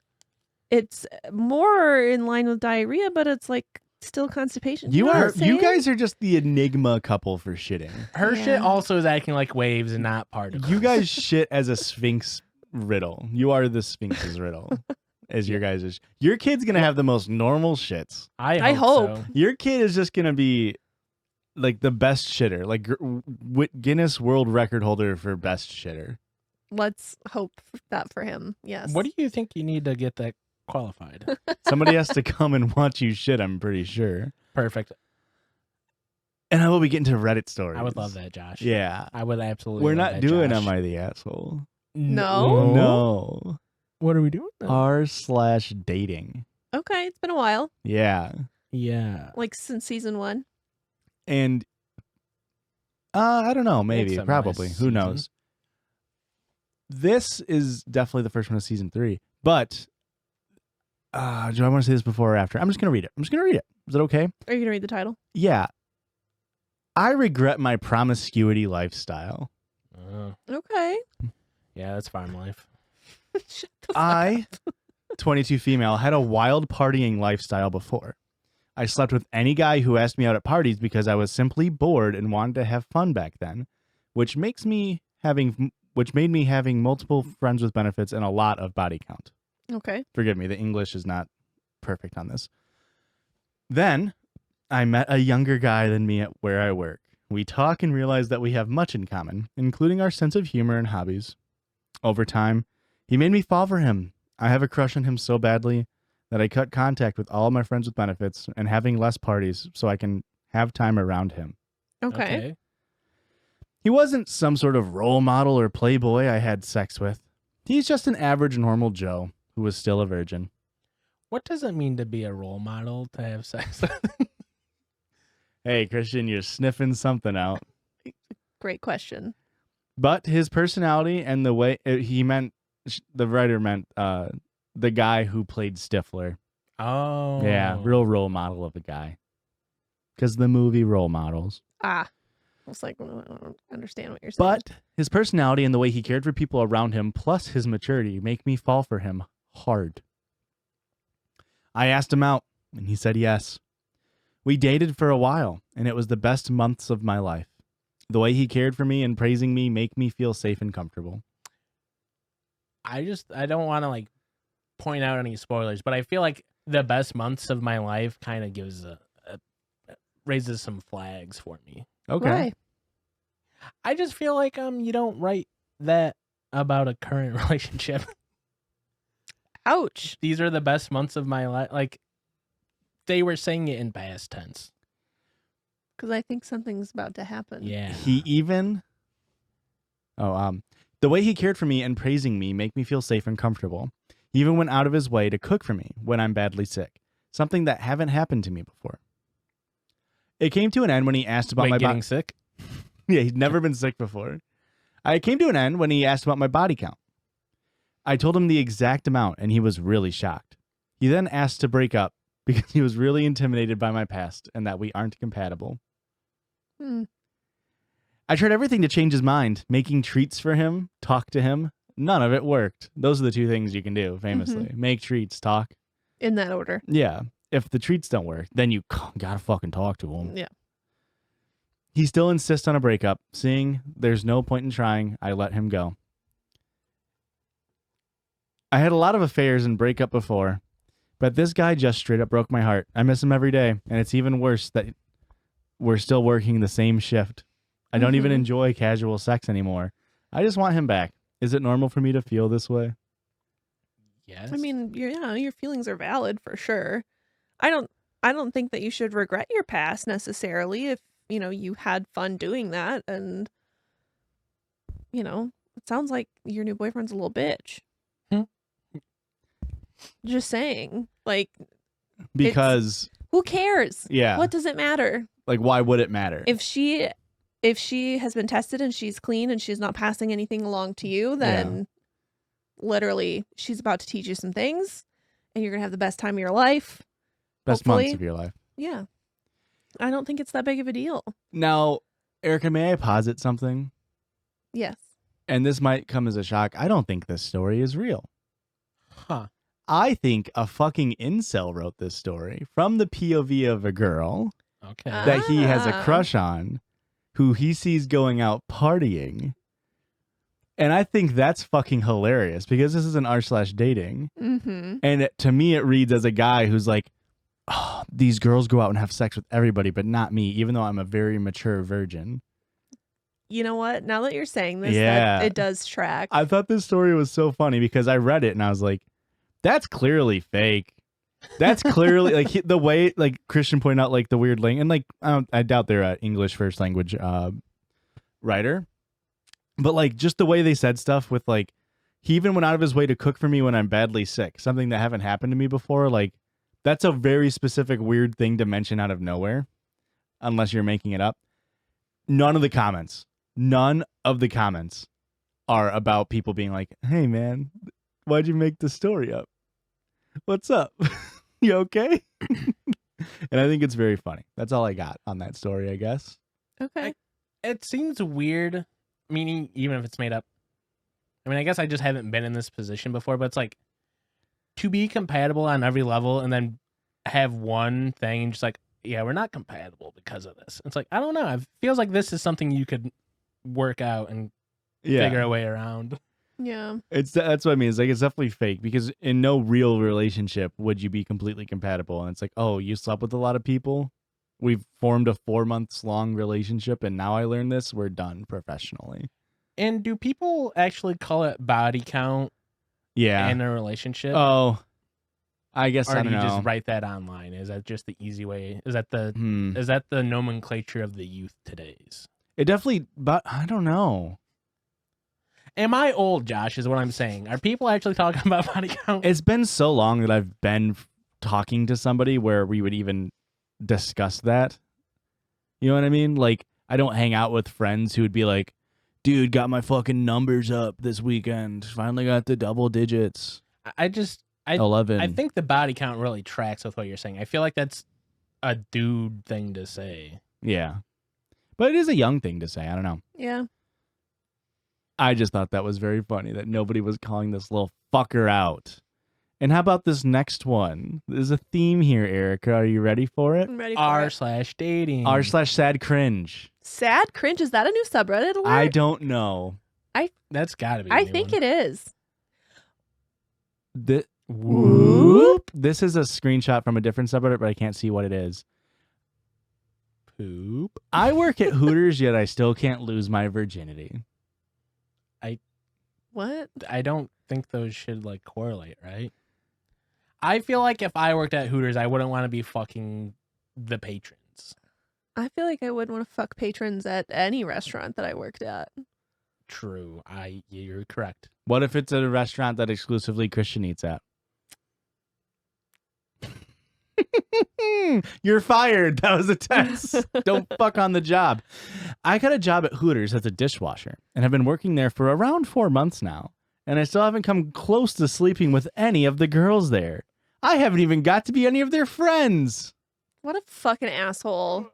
It's more in line with diarrhea, but it's like still constipation. You know what are I'm you saying? guys are just the enigma couple for shitting. Her shit Yeah. also is acting like waves and not particles. You guys shit as a Sphinx riddle. You are the Sphinx's riddle. As your guys' your kid's gonna have the most normal shits. I hope. so. Your kid is just gonna be like the best shitter, like Guinness World Record holder for best shitter. Let's hope that for him. Yes. What do you think you need to get that qualified? Somebody has to come and watch you shit. I'm pretty sure. Perfect. And I will be getting to Reddit stories. I would love that, Josh. Yeah, I would absolutely. we're love not that, doing Josh. Am I the Asshole? No? No. What are we doing? Then? R/dating. Okay, it's been a while. Yeah. Yeah. Like since season 1. And I don't know, maybe, some probably. nice Who season. knows? This is definitely the first one of season 3. But do I want to say this before or after? I'm just gonna read it. Is that okay? Are you gonna read the title? Yeah. I regret my promiscuity lifestyle. Oh, Okay. yeah, that's farm life. Shut the fuck I, up. 22 female, had a wild partying lifestyle before. I slept with any guy who asked me out at parties because I was simply bored and wanted to have fun back then, which made me having multiple friends with benefits and a lot of body count. Okay. Forgive me, the English is not perfect on this. Then I met a younger guy than me at where I work. We talk and realize that we have much in common, including our sense of humor and hobbies. Over time, he made me fall for him. I have a crush on him so badly that I cut contact with all of my friends with benefits and having less parties so I can have time around him. Okay. He wasn't some sort of role model or playboy I had sex with. He's just an average normal Joe who was still a virgin. What does it mean to be a role model to have sex with? Hey, Christian, you're sniffing something out. Great question. But his personality and the way the writer meant the guy who played Stifler. Oh. Yeah, real role model of a guy. Because the movie Role Models. I was like, I don't understand what you're saying. But his personality and the way he cared for people around him, plus his maturity, make me fall for him hard. I asked him out, and he said yes. We dated for a while, and it was the best months of my life. The way he cared for me and praising me make me feel safe and comfortable. I don't want to like point out any spoilers, but I feel like the best months of my life kind of gives raises some flags for me. Okay. Why? I just feel like you don't write that about a current relationship. Ouch. These are the best months of my life. Like they were saying it in past tense. Because I think something's about to happen. Yeah. He even the way he cared for me and praising me make me feel safe and comfortable. He even went out of his way to cook for me when I'm badly sick. Something that haven't happened to me before. It came to an end when he asked about my getting sick. Yeah, he'd never been sick before. I came to an end when he asked about my body count. I told him the exact amount, and he was really shocked. He then asked to break up because he was really intimidated by my past and that we aren't compatible. I tried everything to change his mind, making treats for him, talk to him. None of it worked. Those are the two things you can do, famously. Make treats, talk. In that order. Yeah. If the treats don't work, then you gotta fucking talk to him. Yeah. He still insists on a breakup. Seeing there's no point in trying, I let him go. I had a lot of affairs and breakup before, but this guy just straight up broke my heart. I miss him every day, and it's even worse that we're still working the same shift. I don't even enjoy casual sex anymore. I just want him back. Is it normal for me to feel this way? Yes. I mean, your feelings are valid for sure. I don't think that you should regret your past necessarily if, you had fun doing that, and it sounds like your new boyfriend's a little bitch. Just saying. Like, Because who cares? yeah. What does it matter? Like, why would it matter? If she has been tested and she's clean and she's not passing anything along to you, then literally she's about to teach you some things and you're going to have the best time of your life. Best hopefully. months of your life. Yeah. I don't think it's that big of a deal. Now, Erica, may I posit something? Yes. And this might come as a shock. I don't think this story is real. Huh. I think a fucking incel wrote this story from the POV of a girl Okay. that he has a crush on, who he sees going out partying. And I think that's fucking hilarious because this is an r/dating. Mm-hmm. And to me, it reads as a guy who's like, oh, these girls go out and have sex with everybody, but not me, even though I'm a very mature virgin. You know what? Now that you're saying this, Yeah. it does track. I thought this story was so funny because I read it and I was like, that's clearly fake. That's clearly like the way, like Christian pointed out, like the weird link, and like I doubt they're an English first language writer, but like just the way they said stuff with like he even went out of his way to cook for me when I'm badly sick, something that haven't happened to me before. Like that's a very specific weird thing to mention out of nowhere, unless you're making it up. None of the comments are about people being like, "Hey man, why'd you make the story up? What's up? You okay?" And I think it's very funny. That's all I got on that story, I guess. Okay. It seems weird, meaning even if it's made up, I mean, I guess I just haven't been in this position before, but it's like to be compatible on every level and then have one thing and just like, yeah, we're not compatible because of this. It's like, I don't know. It feels like this is something you could work out and figure a way around. Yeah. That's what I mean. It's like it's definitely fake because in no real relationship would you be completely compatible. And it's like, oh, you slept with a lot of people. We've formed a 4 months long relationship, and now I learned this. We're done professionally. And do people actually call it body count Yeah. in a relationship? Oh, I guess or I do don't you know. just write that online? Is that just the easy way? Is that the nomenclature of the youth today's? It definitely, but I don't know. Am I old, Josh, is what I'm saying. Are people actually talking about body count? It's been so long that I've been talking to somebody where we would even discuss that. You know what I mean? Like, I don't hang out with friends who would be like, dude, got my fucking numbers up this weekend. Finally got the double digits. I 11. I think the body count really tracks with what you're saying. I feel like that's a dude thing to say. Yeah. But it is a young thing to say. I don't know. Yeah. I just thought that was very funny that nobody was calling this little fucker out. And how about this next one? There's a theme here, Erica. Are you ready for it? I'm ready for it. R/dating. R/sad cringe. Sad cringe. Is that a new subreddit alert? I don't know. That's got to be. I think it is. Whoop. This is a screenshot from a different subreddit, but I can't see what it is. Poop. I work at Hooters, yet I still can't lose my virginity. What? I don't think those should like correlate, right? I feel like if I worked at Hooters, I wouldn't want to be fucking the patrons. I feel like I would want to fuck patrons at any restaurant that I worked at. True. You're correct. What if it's a restaurant that exclusively Christian eats at? You're fired. That was a test. Don't fuck on the job. I got a job at Hooters as a dishwasher and have been working there for around 4 months now. And I still haven't come close to sleeping with any of the girls there. I haven't even got to be any of their friends. What a fucking asshole.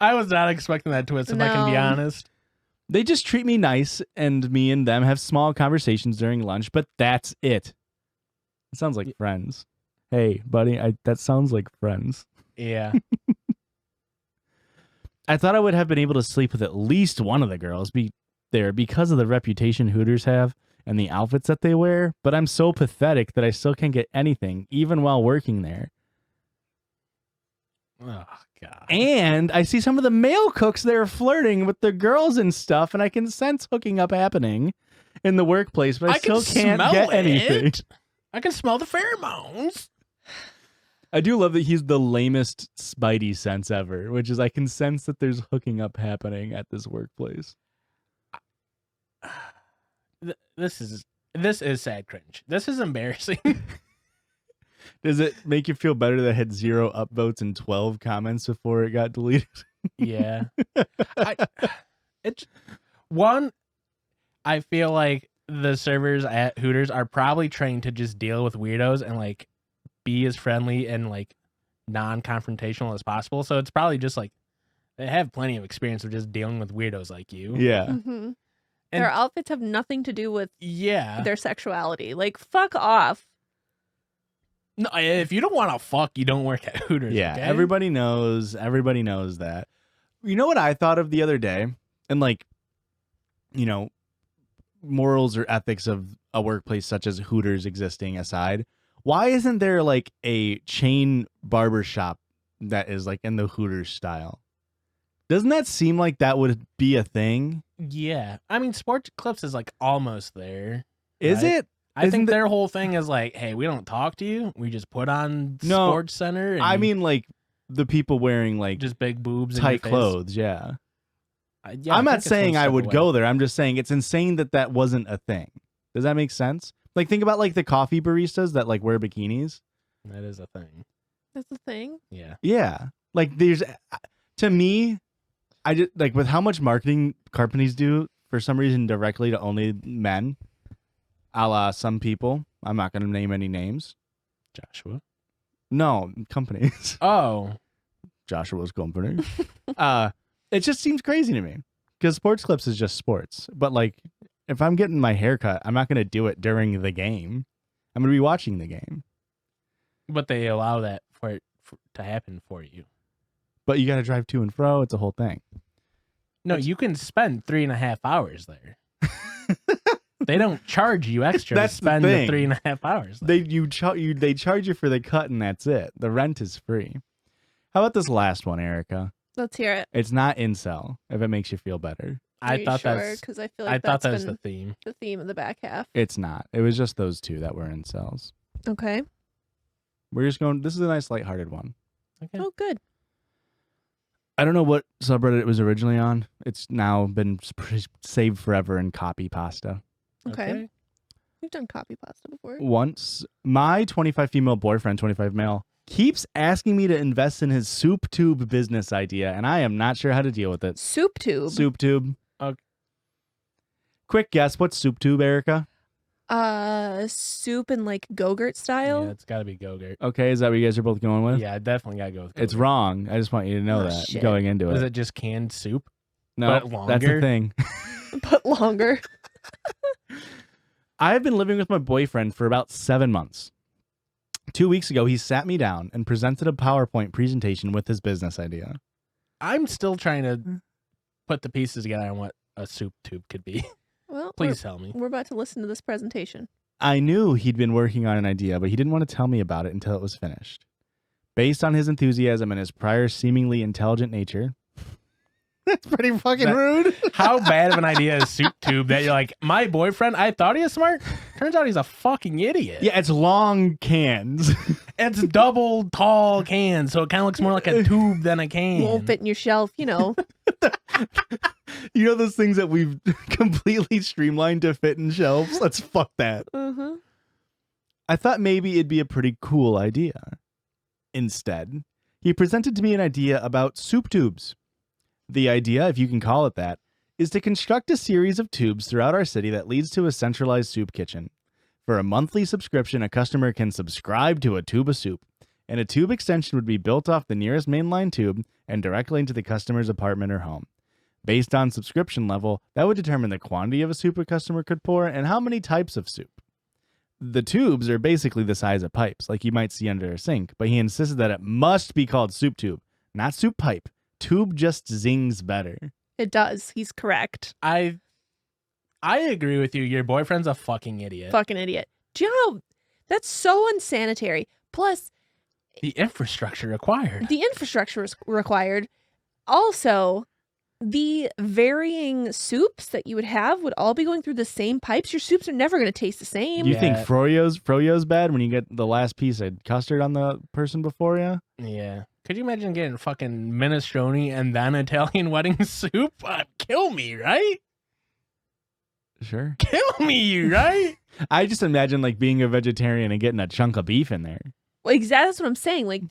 I was not expecting that twist, if I can be No. honest. They just treat me nice, and me and them have small conversations during lunch, but that's it. It sounds like friends. Hey, buddy, that sounds like friends. Yeah. I thought I would have been able to sleep with at least one of the girls there because of the reputation Hooters have and the outfits that they wear, but I'm so pathetic that I still can't get anything, even while working there. Oh, God. And I see some of the male cooks there flirting with the girls and stuff, and I can sense hooking up happening in the workplace, but I still can't get anything. I can smell the pheromones. I do love that he's the lamest Spidey sense ever, which is I can sense that there's hooking up happening at this workplace. This is sad cringe. This is embarrassing. Does it make you feel better that it had 0 upvotes and 12 comments before it got deleted? Yeah. I feel like the servers at Hooters are probably trained to just deal with weirdos and like be as friendly and like non-confrontational as possible. So it's probably just like they have plenty of experience of just dealing with weirdos like you. Yeah. Mm-hmm. Their outfits have nothing to do with Yeah. their sexuality. Like, fuck off. No, if you don't want to fuck, you don't work at Hooters. Yeah. Okay? Everybody knows that. You know what I thought of the other day? And like, you know, morals or ethics of a workplace such as Hooters existing aside, why isn't there like a chain barbershop that is like in the Hooters style? Doesn't that seem like that would be a thing? Yeah. I mean, Sports Clips is like almost there. Is right? it? I think Isn't their whole thing is like, hey, we don't talk to you. We just put on No, Sports Center. And I mean, like the people wearing like just big boobs, tight in your face. clothes. Yeah. Yeah, I'm I not think it's one saying I step would away. go there. I'm just saying it's insane that that wasn't a thing. Does that make sense? Like, think about like the coffee baristas that like wear bikinis. That is a thing. That's the thing. Yeah. Yeah. Like there's, to me, I just like with how much marketing companies do for some reason directly to only men, a la some people. I'm not going to name any names. Joshua. No, companies. Oh. Joshua's company. It just seems crazy to me because Sports Clips is just sports, but like if I'm getting my hair cut, I'm not going to do it during the game. I'm going to be watching the game. But they allow that to happen for you. But you got to drive to and fro. It's a whole thing. No, you can spend 3.5 hours there. They don't charge you extra That's to the spend the thing. 3.5 hours. There. They charge you for the cut and that's it. The rent is free. How about this last one, Erica? Let's hear it. It's not incel, if it makes you feel better. Are you sure? Because I feel like thought that that's was been the theme. the theme of the back half. It's not. It was just those two that were incels. Okay. We're just going, this is a nice lighthearted one. Okay. Oh, good. I don't know what subreddit it was originally on. It's now been saved forever in copy pasta. Okay. We've done copy pasta before. Once, my 25 female boyfriend, 25 male, keeps asking me to invest in his soup tube business idea, and I am not sure how to deal with it. Soup tube. Soup tube. Okay. Quick guess, what's soup tube, Erica? Soup in like Go-Gurt style. Yeah, it's got to be Go-Gurt. Okay, is that what you guys are both going with? Yeah, I definitely got to go with It's Go-Gurt. wrong. I just want you to know Oh, that shit. going into Is it. it just canned soup? No, but that's the longer? thing. But longer. I have been living with my boyfriend for about 7 months. 2 weeks ago, he sat me down and presented a PowerPoint presentation with his business idea. I'm still trying to put the pieces together on what a soup tube could be. Well, Please tell me. we're about to listen to this presentation. I knew he'd been working on an idea, but he didn't want to tell me about it until it was finished. Based on his enthusiasm and his prior seemingly intelligent nature, that's pretty fucking rude. How bad of an idea is soup tube that you're like, my boyfriend, I thought he was smart. Turns out he's a fucking idiot. Yeah, it's long cans. It's double tall cans, so it kind of looks more like a tube than a can. Won't fit in your shelf, you know. You know those things that we've completely streamlined to fit in shelves? Let's fuck that. Uh-huh. I thought maybe it'd be a pretty cool idea. Instead, he presented to me an idea about soup tubes. The idea, if you can call it that, is to construct a series of tubes throughout our city that leads to a centralized soup kitchen. For a monthly subscription, a customer can subscribe to a tube of soup, and a tube extension would be built off the nearest mainline tube and directly into the customer's apartment or home. Based on subscription level, that would determine the quantity of a soup a customer could pour and how many types of soup. The tubes are basically the size of pipes, like you might see under a sink, but he insisted that it must be called soup tube, not soup pipe. Tube just zings better. It does. He's correct. I agree with you. Your boyfriend's a fucking idiot. Fucking idiot. Joe, that's so unsanitary. Plus, The infrastructure required. the infrastructure is required. Also, the varying soups that you would have would all be going through the same pipes. Your soups are never going to taste the same. You think Yeah. Froyo's bad when you get the last piece of custard on the person before you? Yeah. Could you imagine getting fucking minestrone and then Italian wedding soup? Kill me, right? Sure. Kill me, right? I just imagine like being a vegetarian and getting a chunk of beef in there. Well, exactly, that's what I'm saying. Like,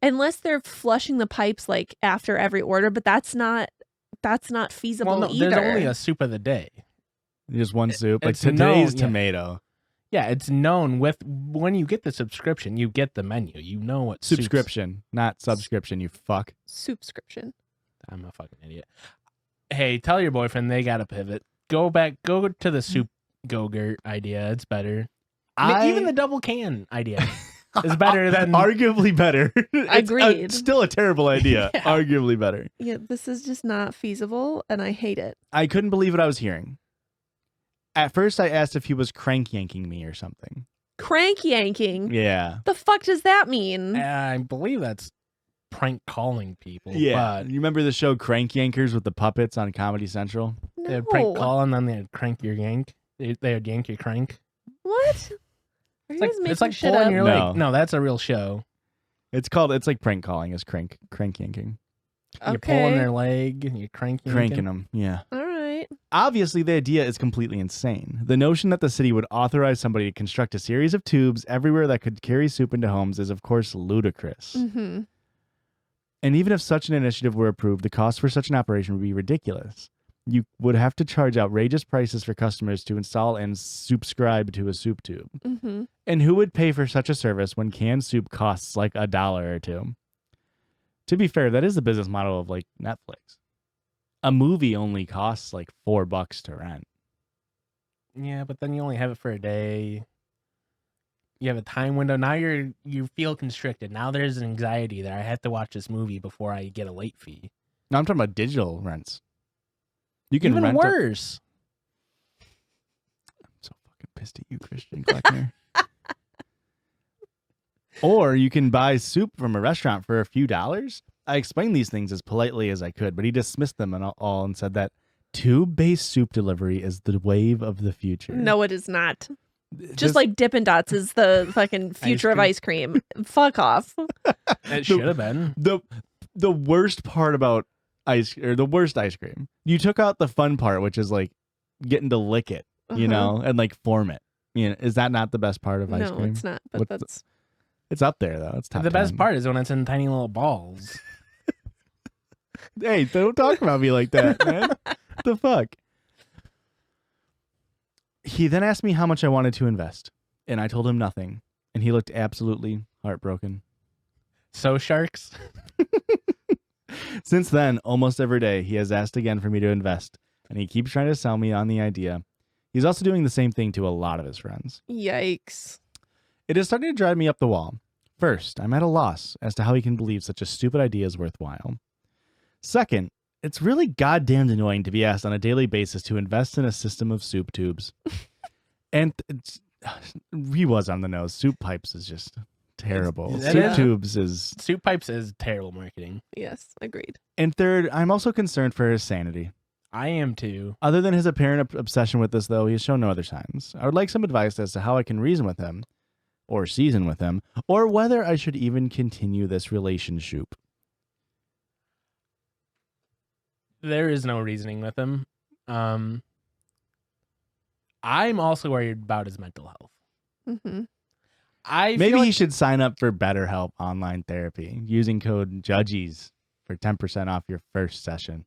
unless they're flushing the pipes like after every order, but that's not feasible Well, no, either. there's only a soup of the day. Just one soup. Like it's today's known, yeah. tomato. Yeah, it's known when you get the subscription, you get the menu. You know what soups- Subscription, not subscription, you fuck. Soupscription. I'm a fucking idiot. Hey, tell your boyfriend they got to pivot. Go to the soup Go-Gurt idea. It's better. Even the double can idea is better than arguably better. Agreed. It's still a terrible idea. Yeah. Arguably better. Yeah, this is just not feasible, and I hate it. I couldn't believe what I was hearing. At first, I asked if he was crank yanking me or something. Crank yanking. Yeah. The fuck does that mean? I believe that's prank calling people. Yeah. But You remember the show Crank Yankers with the puppets on Comedy Central? they'd prank call and then they'd crank your yank. They'd yank your crank. What? Are you guys making It's like shit pulling up? your No. leg. No, that's a real show. It's like prank calling is crank yanking. You're pulling their leg and you're cranking. Cranking them. Yeah. All right. Obviously, the idea is completely insane. The notion that the city would authorize somebody to construct a series of tubes everywhere that could carry soup into homes is, of course, ludicrous. Mm-hmm. And even if such an initiative were approved, the cost for such an operation would be ridiculous. You would have to charge outrageous prices for customers to install and subscribe to a soup tube. Mm-hmm. And who would pay for such a service when canned soup costs like $1 or $2? To be fair, that is the business model of like Netflix. A movie only costs like $4 to rent. Yeah, but then you only have it for a day. You have a time window. Now you feel constricted. Now there's an anxiety there. I have to watch this movie before I get a late fee. No, I'm talking about digital rents. You can Even rent worse. I'm so fucking pissed at you, Christian Kleckner. Or you can buy soup from a restaurant for a few dollars. I explained these things as politely as I could, but he dismissed them and all and said that tube-based soup delivery is the wave of the future. No, it is not. This- Just like Dippin' Dots is the fucking future of ice cream. Fuck off. It should have been. the worst part about the worst ice cream. You took out the fun part, which is like getting to lick it, you know, and like form it. You know, is that not the best part of ice No, cream? it's not. But that's It's up there though. It's top The best 10. part is when it's in tiny little balls. Hey, don't talk about me like that, man. The fuck? He then asked me how much I wanted to invest, and I told him nothing, and he looked absolutely heartbroken. So sharks. Since then, almost every day, he has asked again for me to invest, and he keeps trying to sell me on the idea. He's also doing the same thing to a lot of his friends. yikes. It is starting to drive me up the wall. First, I'm at a loss as to how he can believe such a stupid idea is worthwhile. Second, it's really goddamn annoying to be asked on a daily basis to invest in a system of soup tubes. And he was on the nose. Soup pipes is just terrible. That Soup is- tubes is... Soup pipes is terrible marketing. Yes, agreed. And third, I'm also concerned for his sanity. I am too. Other than his apparent obsession with this, though, he has shown no other signs. I would like some advice as to how I can reason with him, or season with him, or whether I should even continue this relationship. There is no reasoning with him. I'm also worried about his mental health. Mm-hmm. I Maybe feel he like should sign up for BetterHelp online therapy using code Judgies for 10% off your first session.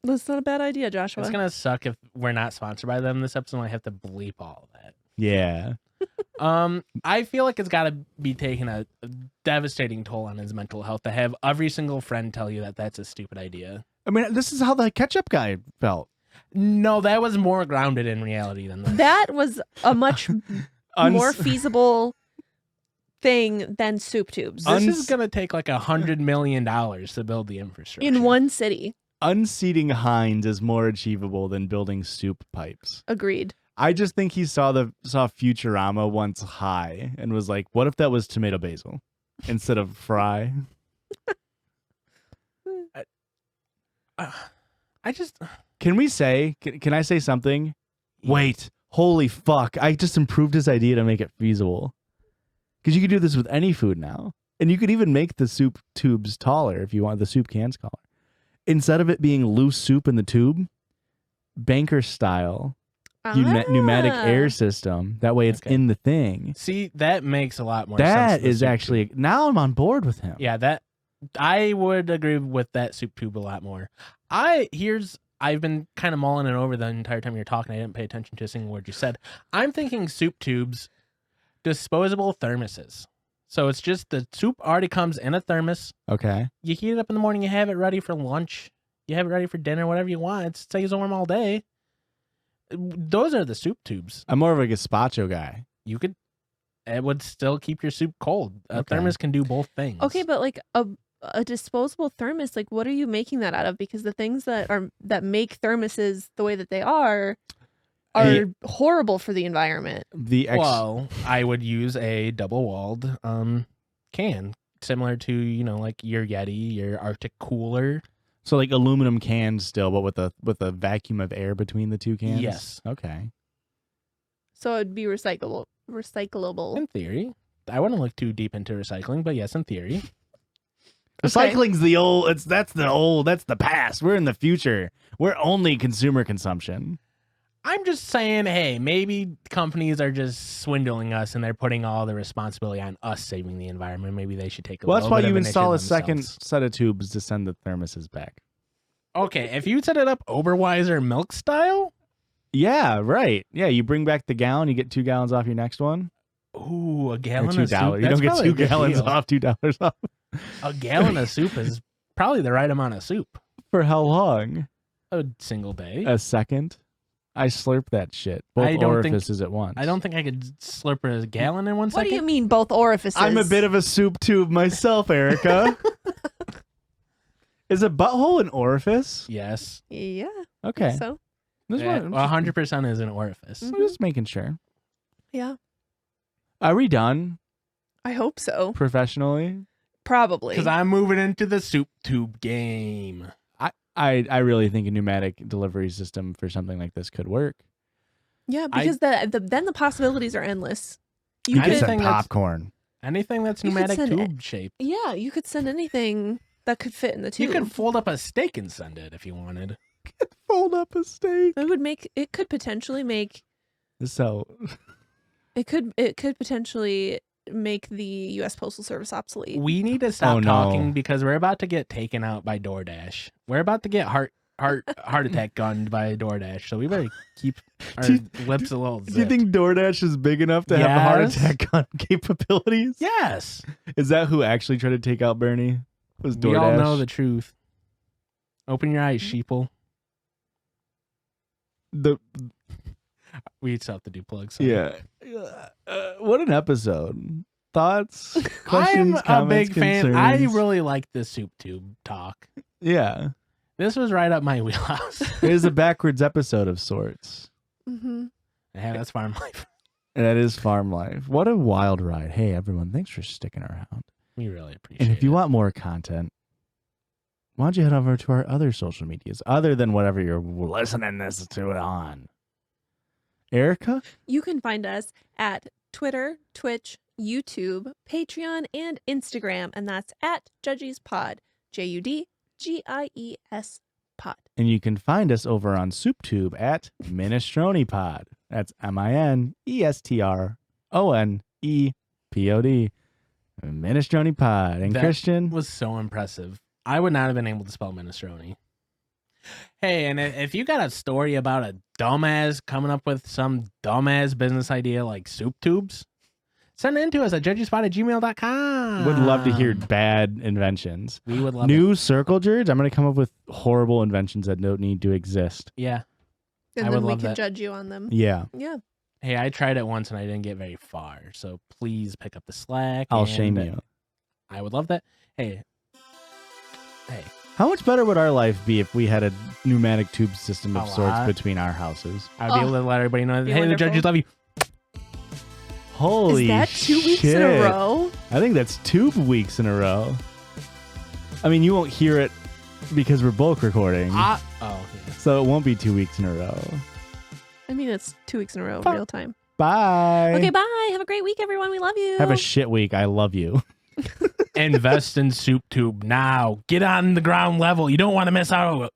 That's not a bad idea, Joshua. it's gonna suck if we're not sponsored by them this episode. I have to bleep all of that. Yeah. I feel like it's got to be taking a devastating toll on his mental health to have every single friend tell you that that's a stupid idea. I mean, this is how the ketchup guy felt. No, that was more grounded in reality than this. That was a much Uns- more feasible thing than soup tubes This is gonna take like $100 million to build the infrastructure in one city. Unseating Heinz is more achievable than building soup pipes. Agreed. I just think he saw Futurama once high and was like, what if that was tomato basil instead of fry? I just Can we say, can I say something? Wait, holy fuck. I just improved his idea to make it feasible. Because you could do this with any food now. And you could even make the soup tubes taller if you want the soup cans taller. Instead of it being loose soup in the tube, banker style, pneumatic air system. That way it's Okay. in the thing. see that makes a lot more sense. That than is soup actually, tube. now I'm on board with him. Yeah, that I would agree with that soup tube a lot more. I've been kind of mulling it over the entire time you're talking. I didn't pay attention to a single word you said. I'm thinking soup tubes, disposable thermoses. So it's just the soup already comes in a thermos. Okay. You heat it up in the morning. You have it ready for lunch. You have it ready for dinner, whatever you want. It stays warm all day. Those are the soup tubes. I'm more of a gazpacho guy. It would still keep your soup cold. A Okay. thermos can do both things. Okay, but like a disposable thermos, like what are you making that out of? Because the things that make thermoses the way that they are Yeah. horrible for the environment. Well, I would use a double-walled can, similar to like your Yeti, your Arctic cooler. So like aluminum cans still, but with a vacuum of air between the two cans? Yes. Okay. So it'd be recyclable. In theory, I wouldn't look too deep into recycling, but yes, in theory. Recycling's that's the past. We're in the future. We're only consumer consumption. I'm just saying, hey, maybe companies are just swindling us and they're putting all the responsibility on us saving the environment. Maybe they should take a Well, that's little why bit you of install a initiative second themselves. set of tubes to send the thermoses back. Okay, if you set it up Oberweiser milk style, Yeah, right. Yeah, you bring back the gallon, you get 2 gallons off your next one. ooh, a Or gallon $2. of soup. You That's don't get probably a 2 good gallons deal. off, $2 off. A gallon of soup is probably the right amount of soup. For how long? A single day. A second? I slurp that shit. Both I don't think- orifices at once. I don't think I could slurp a gallon in 1 What second. do you mean both orifices? I'm a bit of a soup tube myself, Erica. Is a butthole an orifice? Yes. Yeah. Okay. So This Yeah, one, 100% is an orifice. Mm. I'm just making sure. yeah, Are we done I hope so. professionally? Probably. Because I'm moving into the soup tube game. I really think a pneumatic delivery system for something like this could work. Yeah, because then the possibilities are endless. You I could, didn't think that's- popcorn. Anything that's You could pneumatic send tube shaped. yeah, you could send anything that could fit in the tube. You could fold up a steak and send it if you wanted. Fold up a steak. It could potentially make So it could potentially make the U.S. Postal Service obsolete. We need to stop Oh, no. talking because we're about to get taken out by DoorDash. We're about to get heart attack gunned by DoorDash. So we better keep our Do lips a little do you zipped. think DoorDash is big enough to have a heart Yes. attack on capabilities? Yes. Is that who actually tried to take out Bernie? Was DoorDash? We all know the truth. Open your eyes, sheeple. We still have to do plugs. so. Yeah. What an episode. Thoughts? Questions? I'm a comments, big fan. I concerns? really like the soup tube talk. Yeah. This was right up my wheelhouse. It is a backwards episode of sorts. Mm-hmm. Yeah, that's farm life. That is farm life. What a wild ride. Hey, everyone, thanks for sticking around. We really appreciate And if you it. want more content, why don't you head over to our other social medias, other than whatever you're listening this to it on? Erica? You can find us at Twitter, Twitch, YouTube, Patreon, and Instagram, and that's at Judgies Pod. JUDGIES Pod. And you can find us over on SoupTube at Minestrone Pod. That's MINESTRONEPOD. Minestrone Pod. And That Christian? was so impressive. I would not have been able to spell minestrone. Hey, and if you got a story about a dumbass coming up with some dumbass business idea like soup tubes, send it in to us at judgiespot@gmail.com. Would love to hear bad inventions. We would love New it. Circle Jerdge? I'm going to come up with horrible inventions that don't need to exist. Yeah. And I then would we love can that. judge you on them. Yeah. Yeah. Hey, I tried it once and I didn't get very far. So please pick up the slack. I'll and shame you. I would love that. Hey. How much better would our life be if we had a pneumatic tube system of A sorts lot. between our houses? I would be Oh, able to let everybody know that, be hey, the wonderful. judges love you. Holy Is that 2 weeks in a shit. row? I think that's 2 weeks in a row. I mean, you won't hear it because we're bulk recording, Oh, yeah. so it won't be 2 weeks in a row. I mean, it's 2 weeks in a row, Fuck. real time. Bye. Okay, bye. Have a great week, everyone. We love you. Have a shit week. I love you. Invest in soup tube now. Get on the ground level. You don't want to miss out.